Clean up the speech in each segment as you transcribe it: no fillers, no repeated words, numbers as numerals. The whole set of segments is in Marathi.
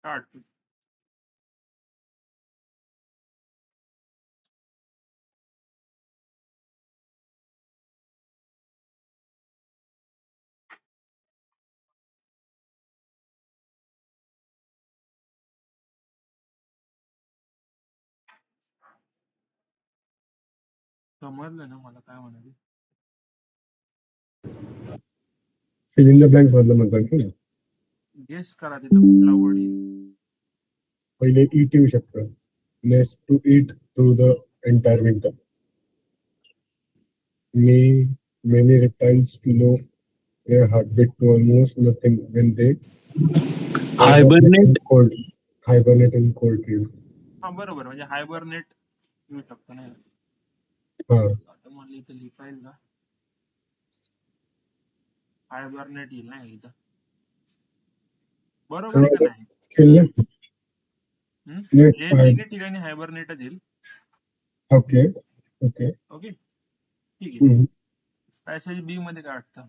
काय वाटतं? समजलं ना मला काय म्हणाले? फिल इन द ब्लँक मधलं म्हणतात की गेस करा तिथं कुठला वर्ड येईल. पहिले ईट येऊ शकतं. Next to eat through the entire winter. Many reptiles know their heartbeat to almost nothing when they Hibernate. hibernate in cold caves. हा बरोबर, म्हणजे हायबरनेट येऊ शकतो नाही का? हा आता मला इथं लिहिता येईल का? हायबरनेट येईल नाही इथं. बरोबर आहे का नाही? केलं हे ठिकाणी हायबरनेटच येईल. ओके ओके ओके ठीक आहे. पॅसेज बी मध्ये काय वाटतं?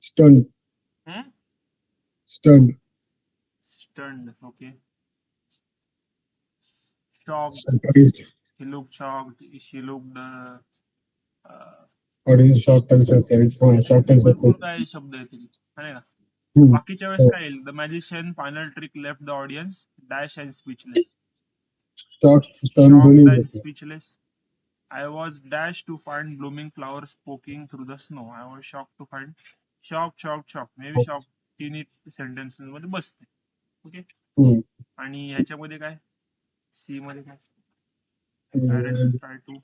Stunned stunned stunned. Okay. Shocked. surprised He looked shocked. She looked. audience shocked and surprised. Shocked and भरपूर surprised. काय शब्द येतील नाही का? Hmm. बाकीच्या वेळेस काय येईल? The magician final trick left the audience dash and speechless. Shocked and speechless. I was dashed to find blooming flowers poking through the snow. I was shocked to find. Shocked. Maybe shocked. तिन्ही सेंटेन्स मध्ये बसते. ओके. आणि ह्याच्यामध्ये काय? सी मध्ये काय? Parents try to.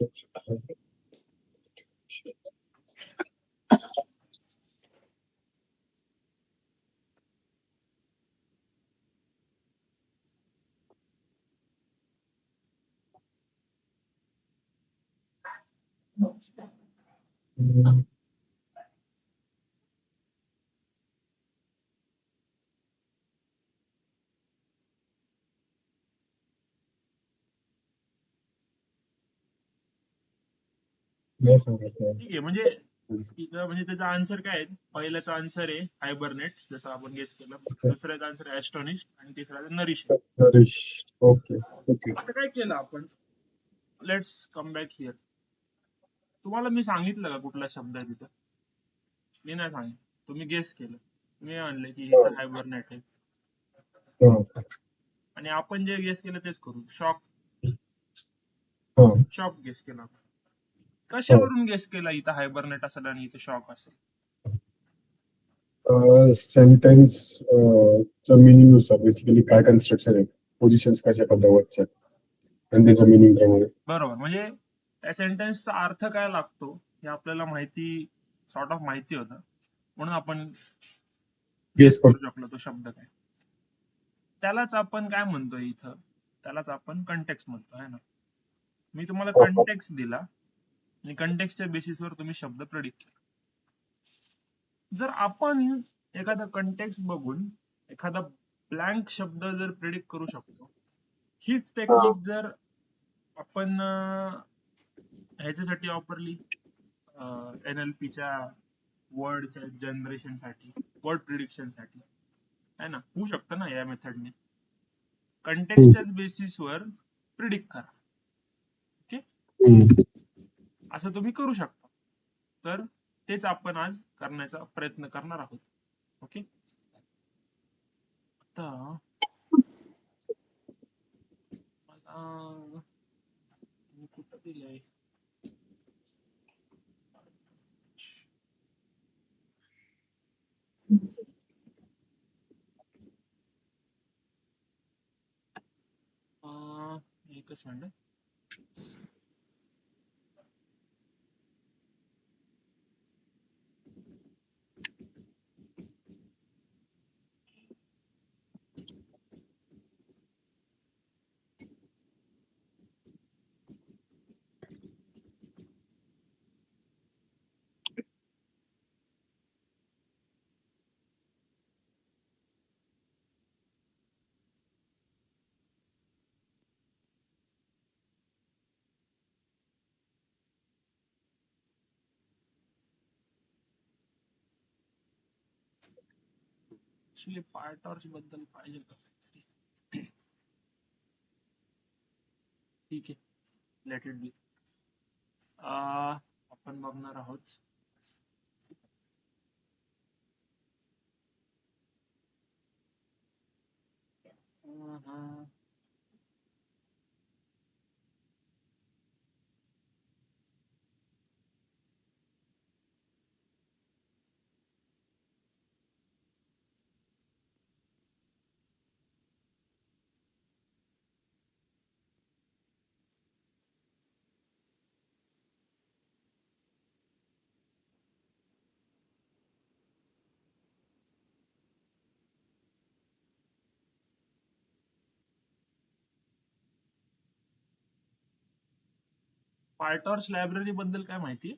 ठीक आहे, म्हणजे इथं म्हणजे त्याचा आन्सर काय आहे? पहिल्याचा आन्सर आहे हायबरनेट, जसं आपण गेस केलं. दुसऱ्याचा आन्सर आहे ॲस्टोनिश आणि तिसऱ्याचा नरिश. Okay okay. आता काय केलं आपण? Let's come back here. तुम्हाला मी सांगितलं का कुठला शब्द आहे तिथं? मी नाही सांगितलं, तुम्ही गेस केलं. मी म्हणले की इथं हायबरनेट आहे. आणि आपण जे गेस केलं तेच करू. शॉक गेस केला. कशावरून गेस केला इथं हायबरनेट असेल आणि इथं शॉक असेल? सेंटेन्स चा मीनिंग नुसार बेसिकली काय कन्स्ट्रक्शन आहे, पोझिशन्स कशा पद्धतीच्या आणि त्याचा मीनिंग प्रमाणे. बरोबर, म्हणजे त्या सेंटेन्सचा अर्थ काय लागतो हे आपल्याला सॉर्ट ऑफ माहिती होतं, म्हणून आपण गेस करू शकलो तो शब्द काय. त्यालाच आपण काय म्हणतो इथं? त्यालाच आपण कंटेक्स्ट म्हणतो आहे ना. मी तुम्हाला कंटेक्स्ट दिला आणि कंटेक्स्टच्या बेसिसवर तुम्ही शब्द प्रेडिक्ट केला. जर आपण एखादा कंटेक्स्ट बघून एखादा ब्लँक शब्द जर प्रेडिक्ट करू शकतो, हीच टेक्निक जर आपण ह्याच्यासाठी वापरली, NLP च्या वर्डच्या जनरेशन साठी, वर्ड प्रिडिक्शन साठी, आहे ना, होऊ शकतं ना या मेथडने. कंटेक्स्टच्याच बेसिसवर प्रिडिक्ट करा. ओके, असं तुम्ही करू शकता. तर तेच आपण आज करण्याचा प्रयत्न करणार आहोत. ओके, आता मला कुठं दिलंय? एकच मिनिट. ऍक्च्युली पायटॉर्च बद्दल पाहिजे का काहीतरी. ठीक आहे, लेट इट बी. आपण बघणार आहोत पायटॉर्च लायब्ररी बद्दल काय माहिती.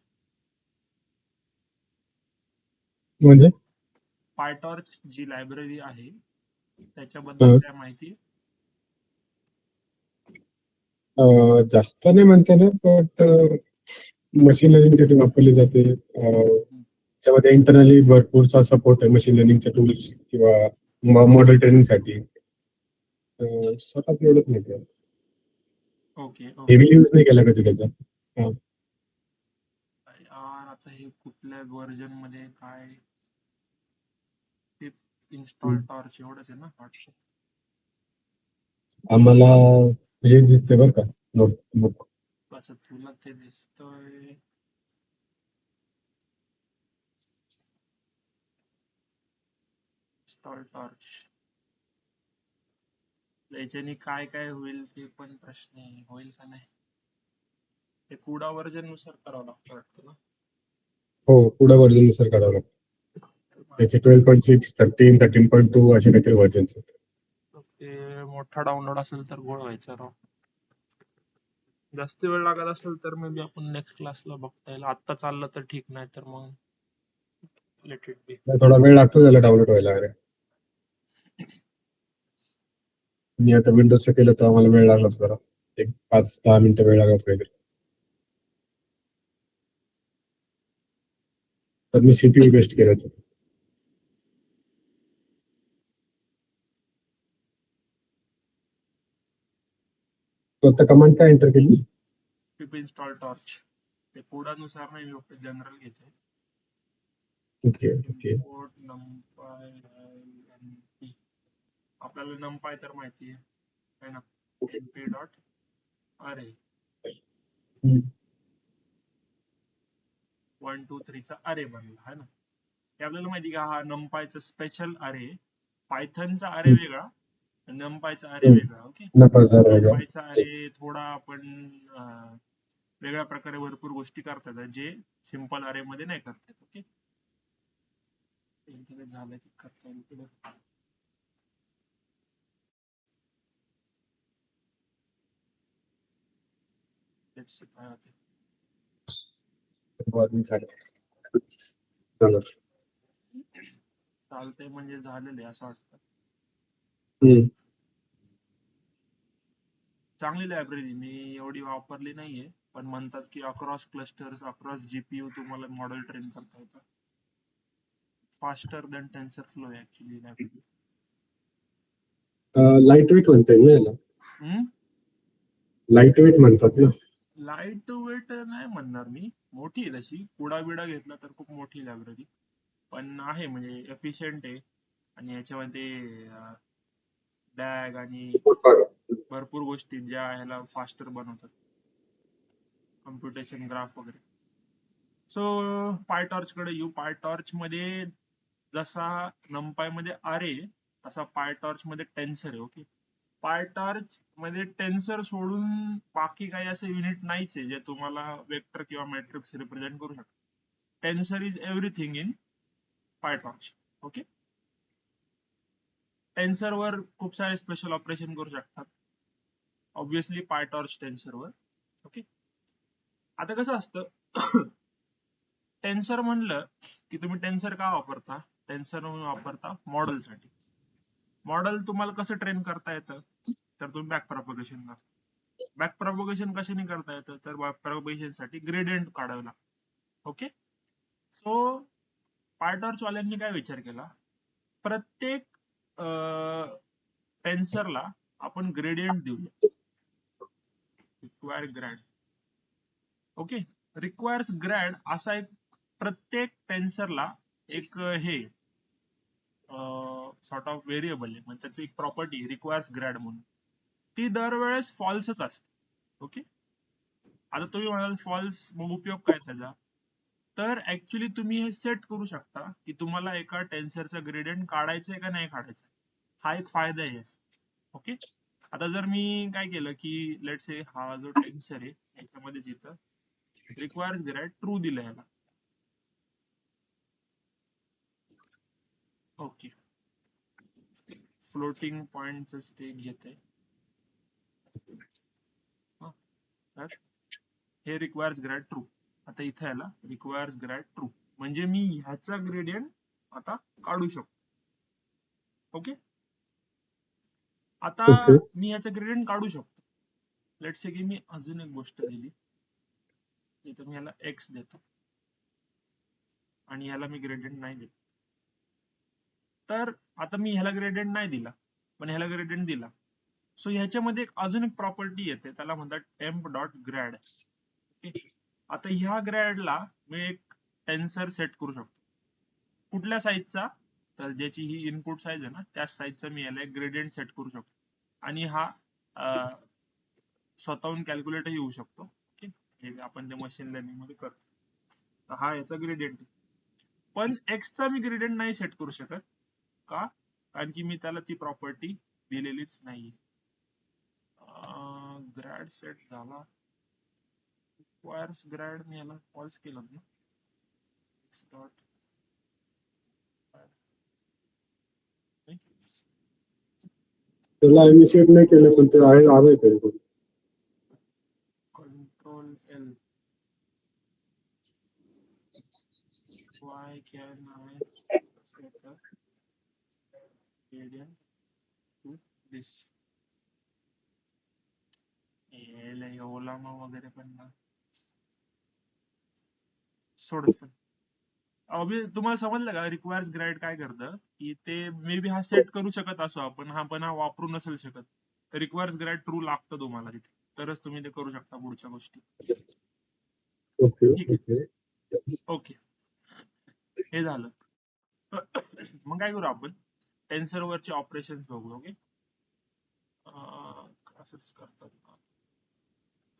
म्हणजे पायटॉर्च जी लायब्ररी आहे त्याच्याबद्दल काय माहिती. जास्त नाही म्हणता येणार, बट मशीन लर्निंग साठी वापरली जाते. त्याच्यामध्ये इंटरनली भरपूरचा सपोर्ट आहे मशीन लर्निंगच्या टूल्स किंवा मॉडेल ट्रेनिंग साठी. स्वतः एवढंच नाही ते ओके हेवी यूज नाही केला कधी त्याचा. आता हे कुठल्या व्हर्जन मध्ये काय ते इन्स्टॉल टॉर्च एवढंच आहे ना वाटतं. आम्हाला हे दिसते बरं का, नोटबुक. असं तुला ते दिसतोय. इन्स्टॉल टॉर्च याच्याने काय काय होईल ते पण प्रश्न आहे, होईल का नाही. ते कुडा व्हर्जन नुसार करावं लागतं वाटतं ना. हो, पुढे व्हर्जन नुसार काढावं लागतं. त्याचे 12.6, 13, 13.2 असे काहीतरी व्हर्जन्स आहेत. ते मोठा डाउनलोड असेल तर गोळ व्हायचा राव. जास्त वेळ लागत असेल तर मे बी आपण नेक्स्ट क्लासला बघता येईल. आत्ता चाललं तर ठीक, नाही तर मग लेट इट बी. थोडा वेळ लागतो त्याला डाउनलोड व्हायला. अरे मी आता विंडोजचं केलं तर आम्हाला वेळ लागला जरा, एक 5-10 मिनिटं वेळ लागत वगैरे. तर मी सीपीयू बेस्ट केलं होतं. तो आता कमांड काय एंटर केली. पिप इन्स्टॉल टॉर्च ते कोडानुसार नाही, मी फक्त जनरल घेतोय. Okay okay. Import NumPy np. आपल्याला नंपाय तर माहिती आहे ना, np डॉट अरे 1 2 3 चा अरे बनला है ना. हे आपल्याला माहिती का, हा नंपायचा स्पेशल अरे. पायथनचा अरे वेगळा, नंपायचा अरे वेगळा. ओके, नंपायचा अरे थोडा आपण वेगळ्या प्रकारे भरपूर गोष्टी करतात जे सिंपल अरे मध्ये नाही करतात. ओके, झालं की करता येईल पुढे. Let's see काय होते. चालतंय म्हणजे झालेलं आहे असं वाटतं. चांगली लायब्ररी, मी एवढी वापरली नाहीये, पण म्हणतात की अक्रॉस क्लस्टर्स, अक्रॉस जीपीयू तुम्हाला मॉडेल ट्रेन करता येतं. फास्टर दॅन टेन्सरफ्लो आहे ऍक्च्युली लायब्ररी. लाईट वेट म्हणता येईल ना याला. लाईट वेट म्हणतात ना. लाईट वेट नाही म्हणणार मी, मोठी आहे तशी. कुडा बिडा घेतला तर खूप मोठी लायब्ररी, पण आहे म्हणजे एफिशियंट आहे. आणि याच्यामध्ये बॅग आणि भरपूर गोष्टी ज्या ह्याला फास्टर बनवतात, कम्प्युटेशन ग्राफ वगैरे. सो पायटॉर्च कडे येऊ. पायटॉर्च मध्ये जसा नंपाय मध्ये अरे, तसा पायटॉर्च मध्ये टेन्सर आहे. ओके, पायटॉर्च मध्ये टेन्सर सोडून बाकी काही असं युनिट नाहीच आहे जे तुम्हाला वेक्टर किंवा मॅट्रिक्स रिप्रेझेंट करू शकतात. Tensor is everything in PyTorch. Okay, tensor वर खूप सारे स्पेशल ऑपरेशन करू शकतात, ऑब्विसली पायटॉर्च टेन्सर वर. ओके, आता कसं असतं टेन्सर म्हणलं की तुम्ही टेन्सर का वापरता. टेन्सर वापरता मॉडेल साठी. मॉडेल तुम्हाला कसं ट्रेन करता येतं, तर तुम्ही बॅक प्रोपगेशन करता. बॅक प्रोपगेशन कशाने करता येतं, तर बॅक प्रोपगेशन साठी ग्रेडियंट काढावं लागतं. ओके, सो पायटॉर्च वाल्यांनी काय विचार केला, प्रत्येक टेन्सरला आपण ग्रेडियंट देऊया, require Grad. Okay, requires Grad असा एक प्रत्येक टेन्सरला एक हे सॉर्ट ऑफ व्हेरिएबल आहे, म्हणजे त्याची एक प्रॉपर्टी रिक्वायर्स ग्रॅड म्हणून, ती दरवेळेस फॉल्सच असते. ओके, आता तुम्ही म्हणाल फॉल्स, मग उपयोग काय त्याचा? तर ऍक्च्युली तुम्ही हे सेट करू शकता की तुम्हाला एका टेन्सरचा ग्रेडियंट काढायचं आहे का नाही काढायचं, हा एक फायदा आहे याचा. ओके, आता जर मी काय केलं की लेट्स से हा जो टेन्सर आहे याच्यामध्ये जिथं रिक्वायर्स ग्रॅड ट्रू दिलं याला. ओके, फ्लोटिंग पॉइंटचं स्टेक घेते, तर हे रिक्वायर्स ग्रॅड ट्रू. आता इथे याला रिक्वायर्स ग्रॅड ट्रू म्हणजे मी ह्याचा ग्रेडियंट आता काढू शकतो. ओके, आता ओके. मी ह्याचा ग्रेडियंट काढू शकतो. लेट्स से की मी अजून एक गोष्ट दिली, इथं मी ह्याला एक्स देतो आणि ह्याला मी ग्रेडियंट नाही देत. तर आता मी ह्याला ग्रेडियंट नाही दिला पण ह्याला ग्रेडियंट दिला, सो ह्याच्यामध्ये अजून एक प्रॉपर्टी येते, त्याला म्हणतात टेम्प डॉट ग्रॅड. ओके, आता ह्या ग्रॅडला मी एक टेन्सर सेट करू शकतो. कुठल्या साईजचा? तर ज्याची ही इनपुट साईज आहे ना त्याच साईजचा मी याला एक ग्रेडियंट सेट करू शकतो आणि हा स्वतःहून कॅल्क्युलेटही होऊ शकतो. ओके, हे आपण ते मशीन लर्निंग मध्ये करतो. तर हा याचा ग्रेडियंट. पण एक्सचा मी ग्रेडियंट नाही सेट करू शकत का? कारण की मी त्याला ती प्रॉपर्टी दिलेलीच नाही. ग्रॅड सेट झाला, रिक्वायर्स ग्रॅड मी याला फॉल्स केलं ना, एक्स डॉट त्याला इनिशिएट नाही केलं पण ते आहे आलंय तरी पण. Control L, why can I set a gradient to this? ओलामा वगैरे पण ना सोडच. तुम्हाला समजलं का रिक्वायर्स ग्रॅड काय करतं की ते मे बी हा सेट करू शकत असो आपण, हा पण हा वापरू नसेल शकत, तर रिक्वायर्स ग्रॅड ट्रू लागतं तुम्हाला तिथे, तरच तुम्ही ते करू शकता पुढच्या गोष्टी. ओके ठीक आहे, ओके. ओके, हे झालं. मग काय करू आपण, टेन्सर वरचे ऑपरेशन्स बघू. ओके, असंच करतात ना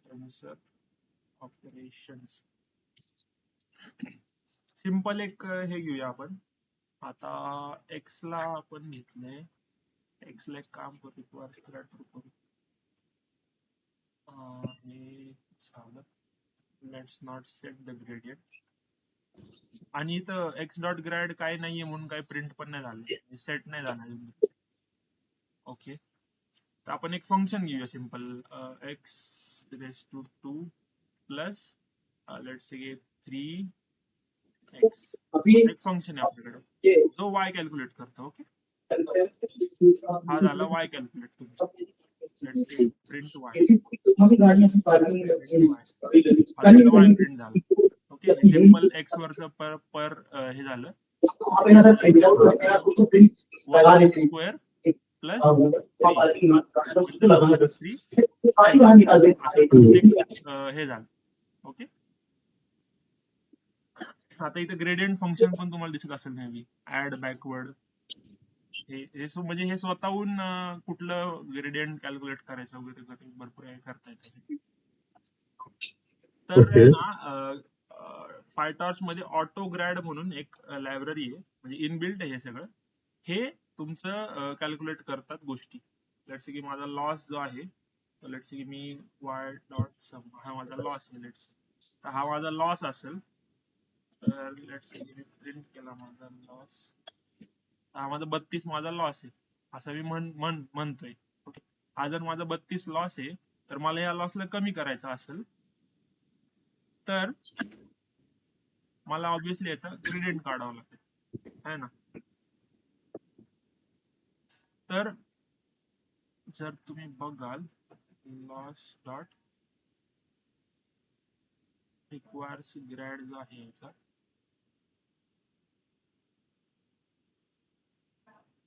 टेन्सर ऑपरेशन्स. सिंपल एक हे घेऊया आपण. आता एक्स ला आपण घेतलंय, एक्स ला एक काम करू, रिक्वायर्स ग्रॅड ट्रू करू. हे झालं, let's not set the gradient. आणि इथं एक्स डॉट ग्रॅड काय नाहीये म्हणून काही प्रिंट पण नाही झालं, सेट नाही झालं. ओके, तर आपण एक फंक्शन घेऊया simple, x raise to 2 plus let's say 3x, असं एक फंक्शन आहे आपल्याकडे जो y कॅल्क्युलेट करतो. ओके, हा झाला y कॅल्क्युलेट तुमचा. लेट्स से प्रिंट y, आता याचा y प्रिंट झाला. ओके, हे सिंपल x वरचं पर हे झालं, वन स्क्वेअर प्लस 3 मायनस 3 असं प्रत्येक हे झालं. ओके, आता इथे ग्रेडियंट फंक्शन पण तुम्हाला दिसत असेल मे बी, ऍड बॅकवर्ड. हे म्हणजे हे स्वतःहून कुठलं ग्रेडियंट कॅल्क्युलेट करायचं वगैरे भरपूर हे करता येतं. तर ओके. ना फायटॉर्च मध्ये ऑटो ग्रॅड म्हणून एक लायब्ररी आहे, म्हणजे इनबिल्ट आहे हे सगळं. हे तुमचं कॅल्क्युलेट करतात गोष्टी. लेट्स की माझा लॉस जो आहे, लेट्स की मी वाय डॉट सम, हा माझा लॉस आहे लेट्स, तर हा माझा लॉस असेल, तर लेट्स की मी प्रिंट केला माझा लॉस, हा माझा 32 माझा लॉस आहे असं मी म्हणतोय. ओके, हा जर माझा 32 लॉस आहे, तर मला या लॉसला कमी करायचा असेल तर मला ऑब्विसली याचा ग्रेडियंट काढावा लागेल, है ना. तर जर तुम्ही बघाल लॉस डॉट रिक्वायर्स ग्रॅड जो आहे याचा,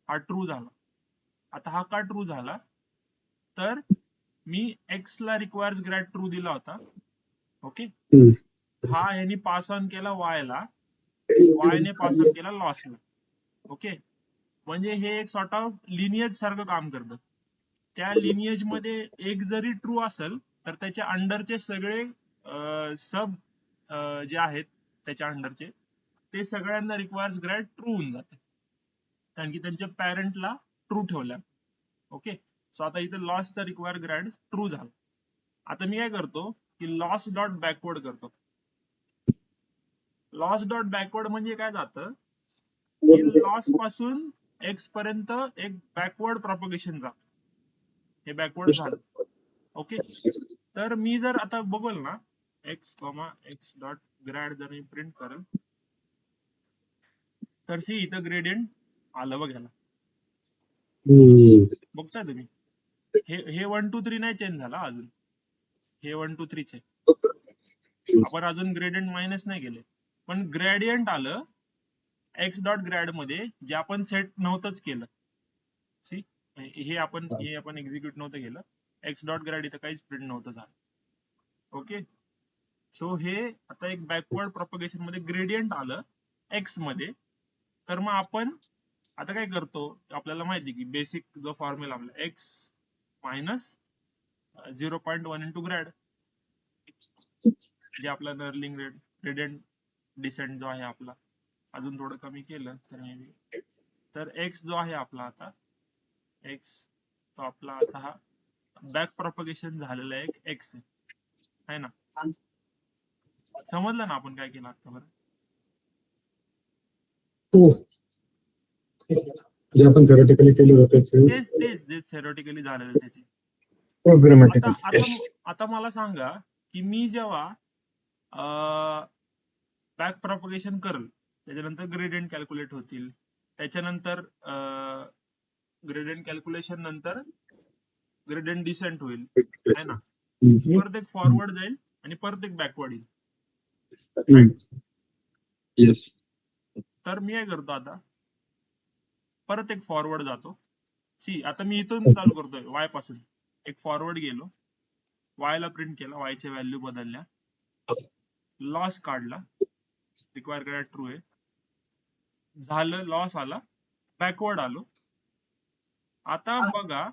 हा ट्रू झाला. आता हा का ट्रू झाला, तर मी x ला रिक्वायर्स ग्रॅड ट्रू दिला होता. ओके, हा यांनी पास ऑन केला y ला, y ने पास ऑन केला लॉसला. ओके, म्हणजे हे एक सॉर्ट ऑफ लिनियज सारखं काम करतं. त्या लिनियज मध्ये एक जरी ट्रू असेल तर त्याच्या अंडरचे सगळे सब जे आहेत त्याच्या अंडरचे ते सगळ्यांना रिक्वायर्स ग्रॅड ट्रू होऊन जाते, कारण की त्यांच्या पॅरेंटला ट्रू ठेवल्या. ओके, सो आता इथे लॉसचा रिक्वायर ग्रॅड ट्रू झाला. आता मी काय करतो की लॉस डॉट बॅकवर्ड करतो. लॉस डॉट बॅकवर्ड म्हणजे काय जातं की लॉस पासून एक्स पर्यंत एक बॅकवर्ड प्रॉपगेशन जात. हे बॅकवर्ड झालं. ओके, तर मी जर आता बघल ना एक्स एक्स डॉट ग्रॅड जर मी प्रिंट करेल तर सी इथं ग्रेडियंट आलं बघायला. बघताय तुम्ही, हे 1 2 3 नाही चेंज झाला अजून, हे 1 2 3 चे आपण अजून ग्रेडियंट मायनस नाही केले, पण ग्रेडियंट आलं एक्स डॉट ग्रॅड मध्ये जे आपण सेट नव्हतंच केलं. सी, हे आपण एक्झिक्यूट नव्हतं केलं. एक्स डॉट ग्रॅड इथं काहीच प्रिंट नव्हतं झालं. ओके, सो हे आता एक बॅकवर्ड प्रोपगेशन मध्ये ग्रेडियंट आलं एक्स मध्ये. तर मग आपण आता काय करतो, आपल्याला माहिती की बेसिक जो फॉर्म्युला आपला एक्स मायनस 0.1 इंटू ग्रॅड, जे आपला नर्लिंग ग्रेडियंट डिसेंट जो आहे आपला, अजून थोडं कमी केलं तर मे बी, तर एक्स जो आहे आपला आता एक्स, तो आपला आता हा बॅक प्रोपगेशन झालेला एक एक्स आहे ना. समजलं ना आपण काय केलं आता बरं. जे आपण थेरॉटिकली केलं होतं तेच तेच जे थेरॉटिकली झालेलं त्याचे. प्रोग्रामॅटिकली. आता आता आता मला सांगा की मी जेव्हा बॅक प्रॉपगेशन करल त्याच्यानंतर ग्रेडियंट कॅल्क्युलेट होतील, त्याच्यानंतर ग्रेडियंट कॅल्क्युलेशन नंतर ग्रेडियंट डिसेंट होईल है ना, परत एक फॉरवर्ड जाईल आणि परत एक बॅकवर्ड येईल. येस. तर मी काय करतो आता, परत एक फॉरवर्ड जातो. सी, आता मी इथून चालू करतोय वाय पासून, एक फॉरवर्ड गेलो, वाय ला प्रिंट केला, वाय च्या व्हॅल्यू बदलल्या, लॉस काढला, रिक्वायर ग्रॅड ट्रू आहे झालं, लॉस आला, बॅकवर्ड आलो. आता बघा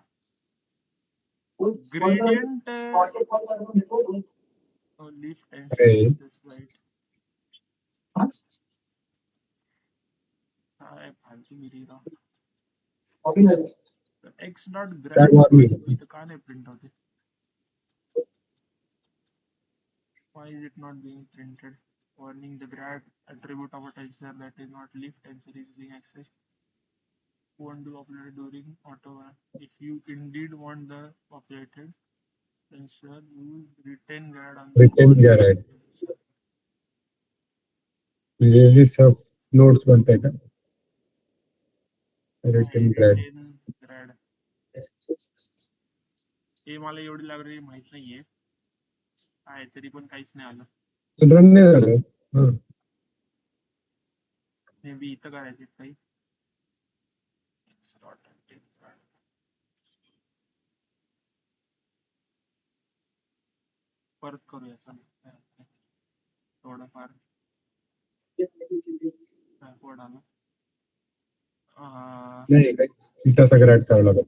gradient lift and services right, काय फालतू मिरी राव. एक्स डॉट ग्रॅड इथं का नाही प्रिंट होते, why is it not being printed? Warning, the grad attribute of a tensor that is not lift tensor is being accessed, won't be populated during auto. If you indeed want the populated tensor, use retain grad on the Retain grad. म्हणजे सब नोट्स बनताय का? Retain Grad. ग्रॅड हे मला एवढी लायब्ररी माहित नाहीये काय, तरी पण काहीच नाही आलं. रन नाही झालं. मे बी इथं करायचे काही. परत करूया चला, थोडंफार बॅकवर्ड आलं. नाही इथं ग्रॅड करावं लागेल.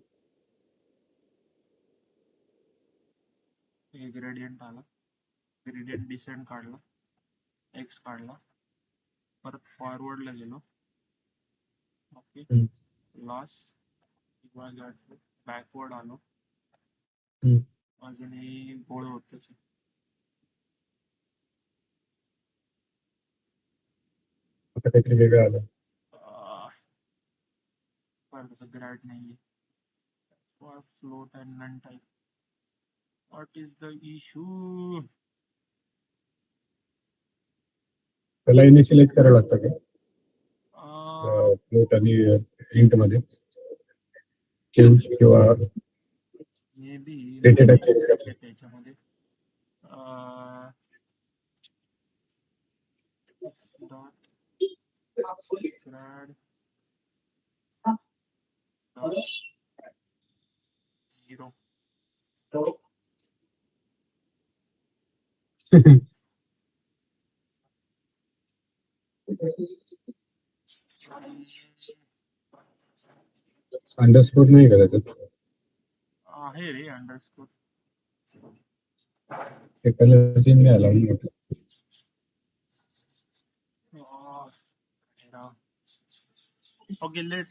हे ग्रेडियंट आला, ग्रेडियंट डिसेंट काढला, एक्स काढला, परत फॉरवर्डला गेलो. ओके, लॉस बॅकवर्ड आलो, अजूनही गोळ होत. आता काहीतरी वेगळं आलं. ग्रॅड नाहीये, float and none type. What is the issue? त्याला इनिशियलाइज करावं लागतं का फ्लोट आणि इंट मध्ये चेंज किंवा मे बी डेटा चेंज करायचं? त्याच्यामध्ये डॉट ग्रॅड झिरो. अंडरस्कोर नाही का त्याच्यात? आहे रे अंडरस्कोर. ते कलर चेंज नाही आला म्हणून. Okay let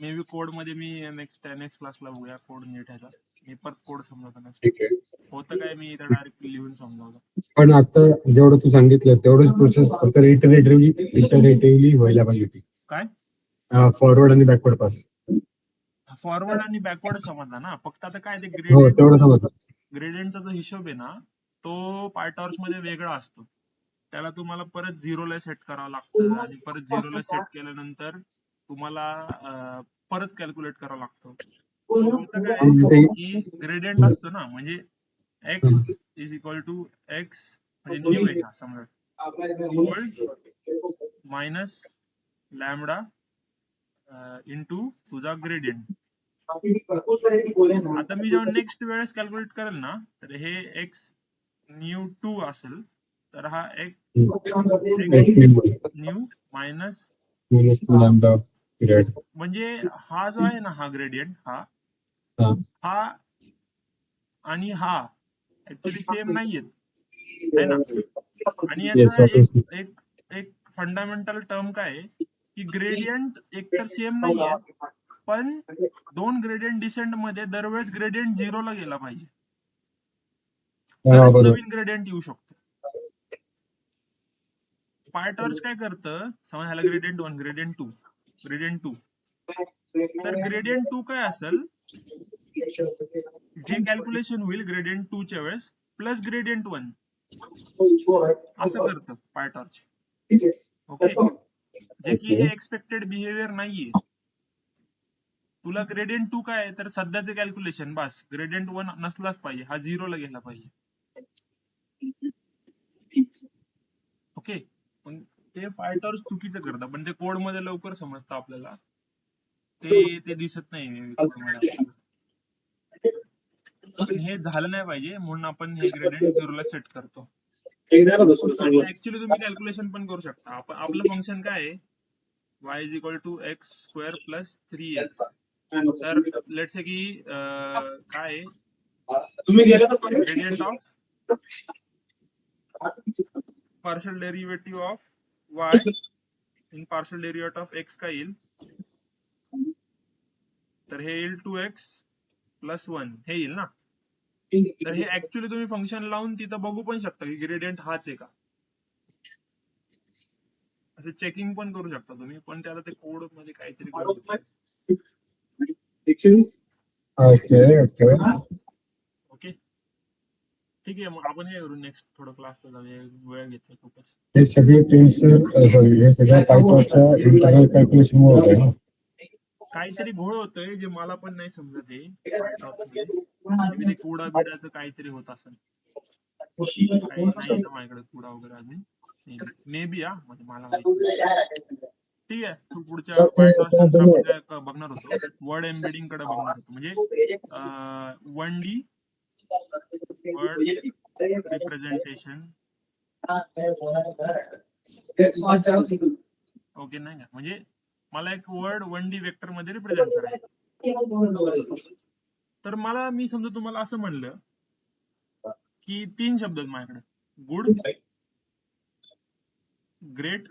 may be code मध्ये मी नेक्स्ट क्लासला बघूया कोड नीट ह्याचा. मी परत कोड समजवतो नसतं. ठीक आहे. होतं काय मी इथं डायरेक्ट लिहून समजावलं. पण आता जेवढं तू सांगितलं तेवढंच प्रोसेस फक्त इटरेटिव्हली व्हायला पाहिजे होती. काय फॉरवर्ड आणि बॅकवर्ड पास. फॉरवर्ड आणि बॅकवर्ड समजला ना, फक्त आता काय ते हो तेवढं समजलं. ग्रेडियंटचा जो हिशोब आहे ना तो पायटॉर्च मध्ये वेगळा असतो. त्याला तुम्हाला परत झिरोला सेट करावं लागतं आणि परत झिरोला सेट केल्यानंतर तुम्हाला परत कॅल्क्युलेट करावं लागतं. होतं काय की ग्रेडियंट असतो ना, म्हणजे x is equal to x म्हणजे न्यू आहे हा समजा ओल्ड मायनस लॅमडा इंटू तुझा ग्रेडियंट. आता मी जेव्हा नेक्स्ट वेळेस कॅल्क्युलेट करेल ना तर हे एक्स न्यू 2 असेल तर हा एक न्यू मायनस म्हणजे हा जो आहे ना हा ग्रेडियंट हा आणि हा ऍक्च्युली सेम नाहीयेत है ना. आणि याचा एक एक फंडामेंटल टर्म काय आहे की ग्रेडियंट एकतर सेम नाहीयेत पण दोन ग्रेडियंट डिसेंट मध्ये दरवेळेस ग्रेडियंट झिरोला गेला पाहिजे तरच नवीन ग्रेडियंट येऊ शकतो. पायटॉर्च काय करतं समज ह्याला ग्रेडियंट 1 ग्रेडियंट 2 ग्रेडियंट 2 तर ग्रेडियंट 2 काय असेल जे कॅल्क्युलेशन होईल ग्रेडियंट 2 च्या वेळेस प्लस ग्रेडियंट 1 असं करतं पायटॉर्च. ओके जे की हे एक्सपेक्टेड बिहेवियर नाहीये. तुला ग्रेडियंट 2 काय आहे तर सध्याचे कॅल्क्युलेशन बस ग्रेडियंट 1 नसलाच पाहिजे हा झिरोला गेला पाहिजे. ओके पण ते पायटॉर्च चुकीचं करतं पण ते कोड मध्ये लवकर समजतं आपल्याला. ते दिसत नाही कोड मध्ये आपल्याला. पण हे झालं नाही पाहिजे म्हणून आपण हे ग्रेडियंट झिरोला सेट करतो. ऍक्च्युली तुम्ही कॅल्क्युलेशन पण करू शकता. आपलं फंक्शन काय आहे y is equal to x square plus 3x. तर लेट्स से की काय gradient of partial derivative of y in partial derivative of x काय येईल तर हे येईल 2x प्लस 1 हे येईल ना. तर हे ऍक्च्युली तुम्ही फंक्शन लावून तिथं बघू पण शकता की ग्रेडियंट हाच आहे का असे चेकिंग पण करू शकता तुम्ही. पण ते आता ते कोड मध्ये काहीतरी करू ओके ठीक आहे. मग आपण हे करू नेक्स्ट थोडं क्लासला जाऊया वेळ घेतोय खूपच. हे सगळे हे सगळ्या पायथॉनच्या इंटरनल कॅल्क्युलेशन होत आहे. काहीतरी घोळ होतोय जे मला पण नाही समजत आहे. ते कुडा बिडाचं काहीतरी होत असेल. काही नाही येतं माझ्याकडे कुडा वगैरे अजून मे बी म्हणजे मला माहिती. ठीक आहे तू पुढच्या पायथॉन नंतर आपण काय बघणार होतो वर्ड एम्बेडिंग कडे बघणार होतो म्हणजे 1D वर्ड रिप्रेझेंटेशन. ओके नाही का म्हणजे मला एक वर्ड 1D वेक्टर मध्ये रिप्रेझेंट करायचं. तर मी समजा तुम्हाला असं म्हणलं की 3 शब्द आहेत माझ्याकडे गुड ग्रेट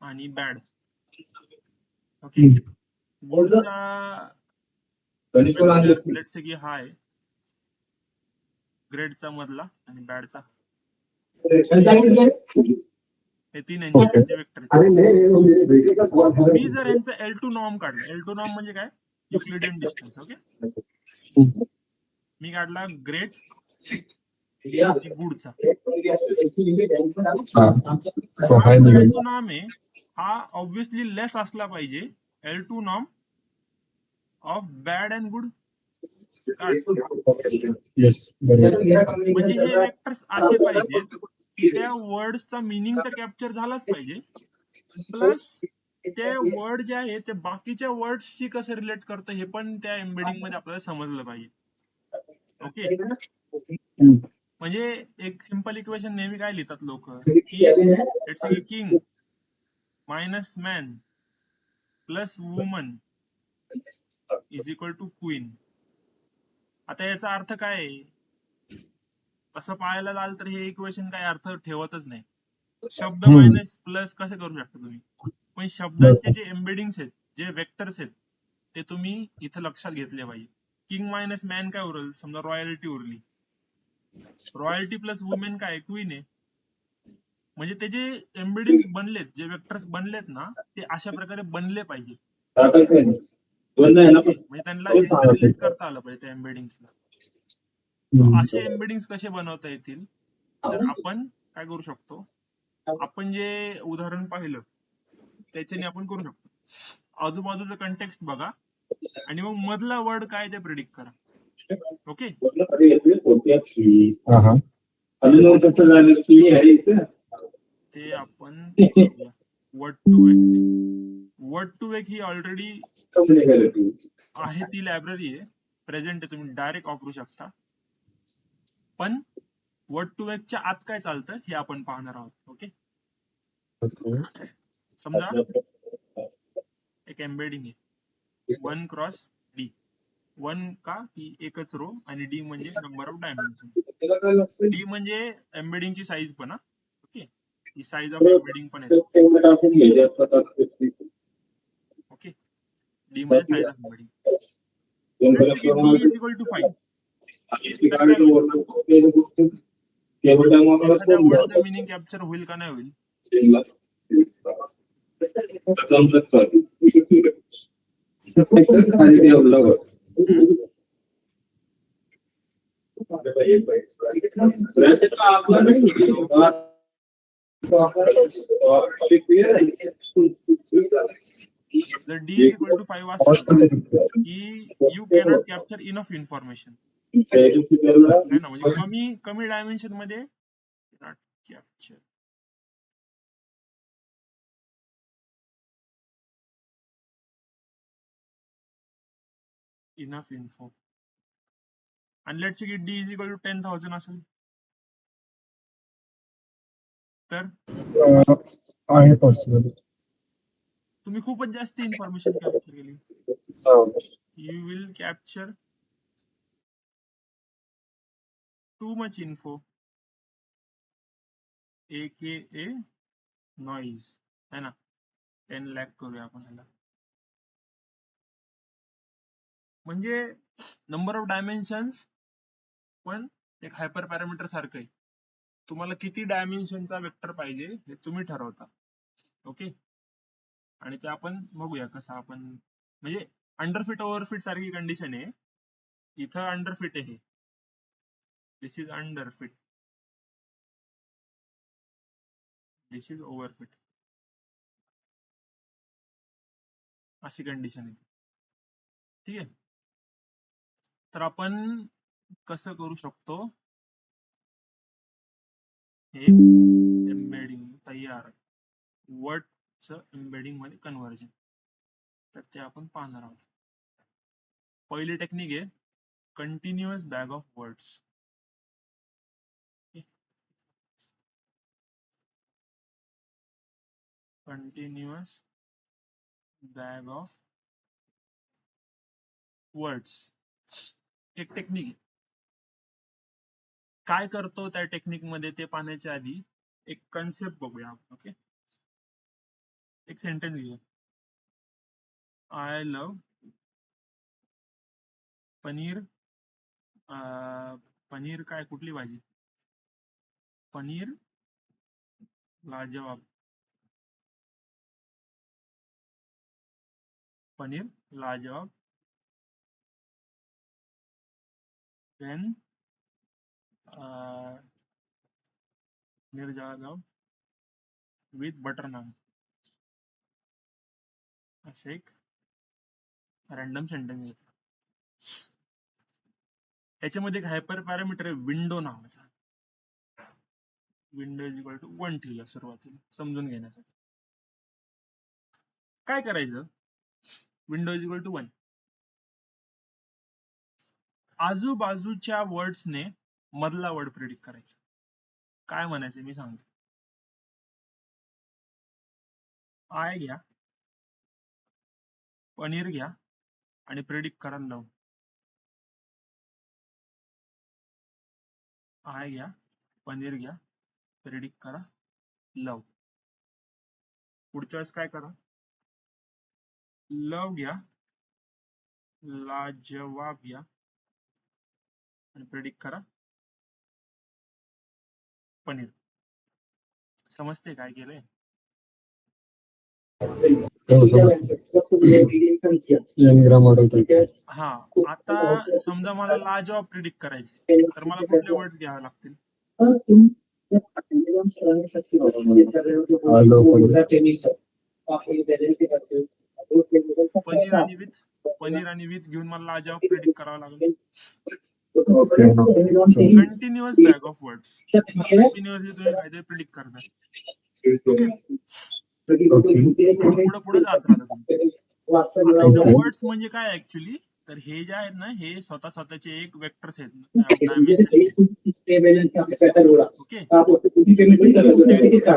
आणि बॅड. ओके गुडचा लेट्स से की हा आहे ग्रेटचा मधला आणि बॅडचा हे 3 यांचे वेक्टर आहेत. मी जर यांचं L2 नॉर्म काढलं L2 नॉर्म म्हणजे काय युक्लिडियन डिस्टन्स. ओके मी काढला ग्रेट गुडचा हा जो L2 नॉर्म आहे हा ऑब्विसली लेस असला पाहिजे L2 norm of bad and good. म्हणजे हे वेक्टर्स असे पाहिजेत की त्या वर्ड्सचा मिनिंग तर कॅप्चर झालाच पाहिजे प्लस ते वर्ड जे आहे ते बाकीच्या वर्ड्सशी कसं रिलेट करतं हे पण त्या एम्बेडिंग मध्ये आपल्याला समजलं पाहिजे. ओके. म्हणजे एक सिंपल इक्वेशन नेहमी काय लिहितात लोक, की let's say king minus man plus woman is equal to queen. आता याचा अर्थ काय आहे? तसं पाहायला जाल तर हे इक्वेशन काय अर्थ ठेवतच नाही. शब्द मायनस प्लस कसे करू शकता तुम्ही? पण शब्दांचे जे एम्बेडिंग्स आहेत, जे वेक्टर्स आहेत, ते तुम्ही इथं लक्षात घेतले पाहिजे. किंग मायनस मॅन काय उरल? समजा रॉयल्टी उरली. रॉयल्टी प्लस वुमेन काय? क्वीन आहे. म्हणजे ते जे एम्बेडिंग्स बनलेत, जे वेक्टर्स बनलेत ना, ते अशा प्रकारे बनले पाहिजे. म्हणजे त्यांना इंटररिलेट करता आलं पाहिजे त्या एम्बेडिंग्सला. असे एम्बेडिंग्स कसे बनवता येतील? तर आपण काय करू शकतो? आपण जे उदाहरण पाहिलं त्याच्याने आपण करू शकतो. आजूबाजूचं कंटेक्स्ट बघा आणि मग मधला वर्ड काय ते प्रिडिक्ट करा. ओके. ते आपण करूया. Word to vec. Word to vec ही ऑलरेडी आहे, ती लायब्ररी आहे, प्रेझेंट आहे, तुम्ही डायरेक्ट वापरू शकता. पण वर्ड टू वेकच्या आत काय चालतं हे आपण पाहणार आहोत. ओके. समजा एक एम्बेडिंग आहे 1 क्रॉस डी. 1 का ही एकच रो आणि डी म्हणजे नंबर ऑफ डायमेन्शन. डी म्हणजे एम्बेडिंग ची साईज पण. ओके. ही साईज ऑफ एम्बेडिंग पण आहे. ओके. डी म्हणजे size of embedding. Let's say D is equal to 5. तर काय होईल? एखाद्या वर्डचं मिनिंग कॅप्चर होईल का नाही होईल? जर डी इज इक्वल टू 5 असेल की you cannot capture enough information आहे ना. म्हणजे कमी डायमेन्शन मध्ये कॅप्चर इनफ इन्फो. आणि लेट्स से की डी इज इक्वल टू 10,000 असेल तर आहे पॉसिबल. तुम्ही खूपच जास्त इन्फॉर्मेशन कॅप्चर केली. You will capture too much info AKA noise है ना. 10 लाख करूया आपण ह्याला. म्हणजे नंबर ऑफ डायमेन्शन्स पण एक हायपर पॅरामीटर सारखं आहे. तुम्हाला किती डायमेन्शनचा वेक्टर पाहिजे हे तुम्ही ठरवता. ओके. आणि ते आपण बघूया कसं आपण, म्हणजे अंडरफिट ओव्हरफिट सारखी कंडिशन आहे. इथं अंडरफिट आहे, दिस इज अंडरफिट, दिस इज ओव्हरफिट, अशी कंडिशन आहे. ठीक आहे. तर आपण कसं करू शकतो? एक एम्बेडिंग तयार, वर्डचं एम्बेडिंग मध्ये कन्व्हर्जन, तर ते आपण पाहणार आहोत. पहिली टेक्निक आहे continuous bag of words. Continuous bag of words एक टेक्निक आहे. काय करतो त्या टेक्निक मध्ये ते पाहण्याच्या आधी एक कन्सेप्ट बघूया आपण. ओके. एक सेंटेन्स घेऊया. I love paneer. पनीर काय, कुठली भाजी? पनीर लाजवाब. पनीर लाजवाब then पनीर लाजवाब विथ बटर नान. असं एक रॅन्डम सेंटेन्स घेतला. याच्यामध्ये एक हायपर पॅरामीटर आहे विंडो नावाचा. विंडो इज इक्वल टू 1 ठेवला सुरुवातीला समजून घेण्यासाठी. काय करायचं? Window is equal to 1. आजूबाजूच्या वर्ड्सने मधला वर्ड प्रिडिक्ट करायचा. काय म्हणायचं मी सांगतो. आय घ्या, पनीर घ्या आणि प्रिडिक्ट करा लव. आय घ्या, पनीर घ्या, प्रिडिक्ट करा लव. पुढच्या वेळेस काय करा, लव घ्या, लाजवाब घ्या आणि प्रिडिक्ट करा पनीर. समजते काय केलंय? हो, समजतं. N-gram model. हा, आता समजा मला लाजवाब प्रिडिक्ट करायचे, तर मला कुठले वर्ड्स घ्यावे लागतील? पनीर आणि विथ घेऊन मला लाजवाब प्रिडिक्ट करावं लागेल. Continuous bag of words, continuously तुम्ही काहीतरी प्रिडिक्ट करता. पुढे पुढे जात राहता तुम्ही. वर्ड्स म्हणजे काय ऍक्च्युली, तर हे जे आहेत ना, हे स्वतःचे एक वेक्टर्स आहेत, डायमेन्शन. ओके,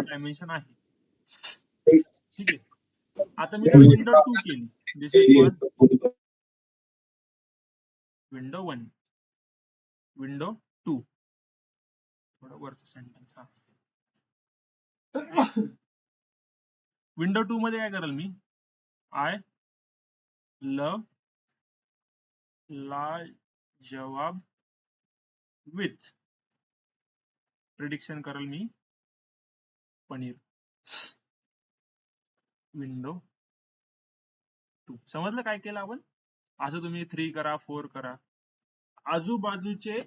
डायमेन्शन आहे. ठीक आहे. आता मी जर विंडो 2 केली, दिस इज फॉर विंडो 1, विंडो 2, थोडं वरचं सेंटेन्स. हा, विंडो 2 मध्ये काय करेल मी, आय लव लाजवाब विथ प्रिडिक्शन करेल मी पनीर. विंडो 2. समजलं काय केलं आपण? असं तुम्ही 3 करा, 4 करा. आजूबाजूचे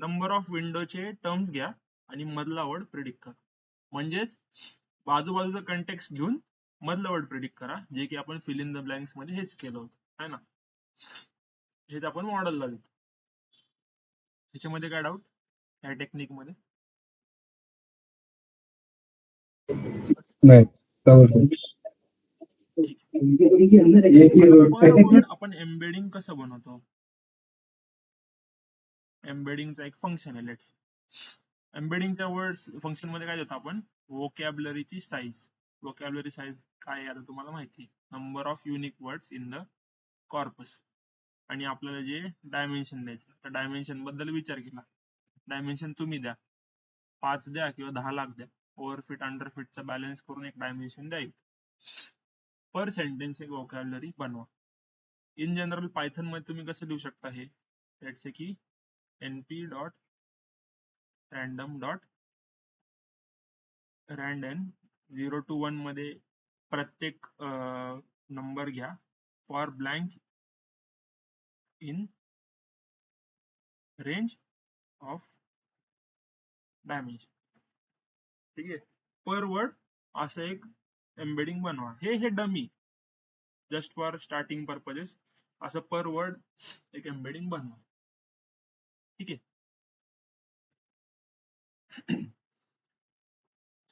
नंबर ऑफ विंडोचे टर्म्स घ्या आणि मधला वर्ड प्रिडिक्ट करा. म्हणजेच आजूबाजूचा कंटेक्स्ट घेऊन मधला वर्ड प्रिडिक्ट करा, जे की आपण फिल इन द ब्लँक्स मध्ये हेच केलं होतं, है ना. हेच आपण मॉडेलला देतो. ह्याच्यामध्ये काय डाऊट या टेक्निक मध्ये? नाही. पर वर्ड आपण एम्बेडिंग कसं बनवतो? एम्बेडिंगचा एक फंक्शन आहे. लेट्स एम्बेडिंगच्या वर्ड्स फंक्शन मध्ये काय देतो आपण, वोकॅब्युलरीची साईज. वोकॅब्युलरी साईज काय आहे आता तुम्हाला माहिती, number of unique words in the corpus. आणि आपल्याला जे डायमेन्शन द्यायचं, त्या डायमेन्शन बद्दल विचार केला. डायमेन्शन तुम्ही द्या, 5 द्या किंवा 10 लाख द्या, ओव्हरफिट अंडरफिटचा बॅलन्स करून एक डायमेन्शन द्यायचं. पर सेंटेन्स एक वोकॅब्युलरी बनवा. इन जनरल पायथन मध्ये तुम्ही कसं लिहू शकता हे, लेट्स से की np dot random dot randn 0 to 1 मध्ये प्रत्येक नंबर घ्या for blank in range of dimension. ठीक आहे. पर वर्ड असं एक एम्बेडिंग बनवा. हे dummy just for starting purposes असं पर वर्ड एक एम्बेडिंग बनवा. ठीक आहे.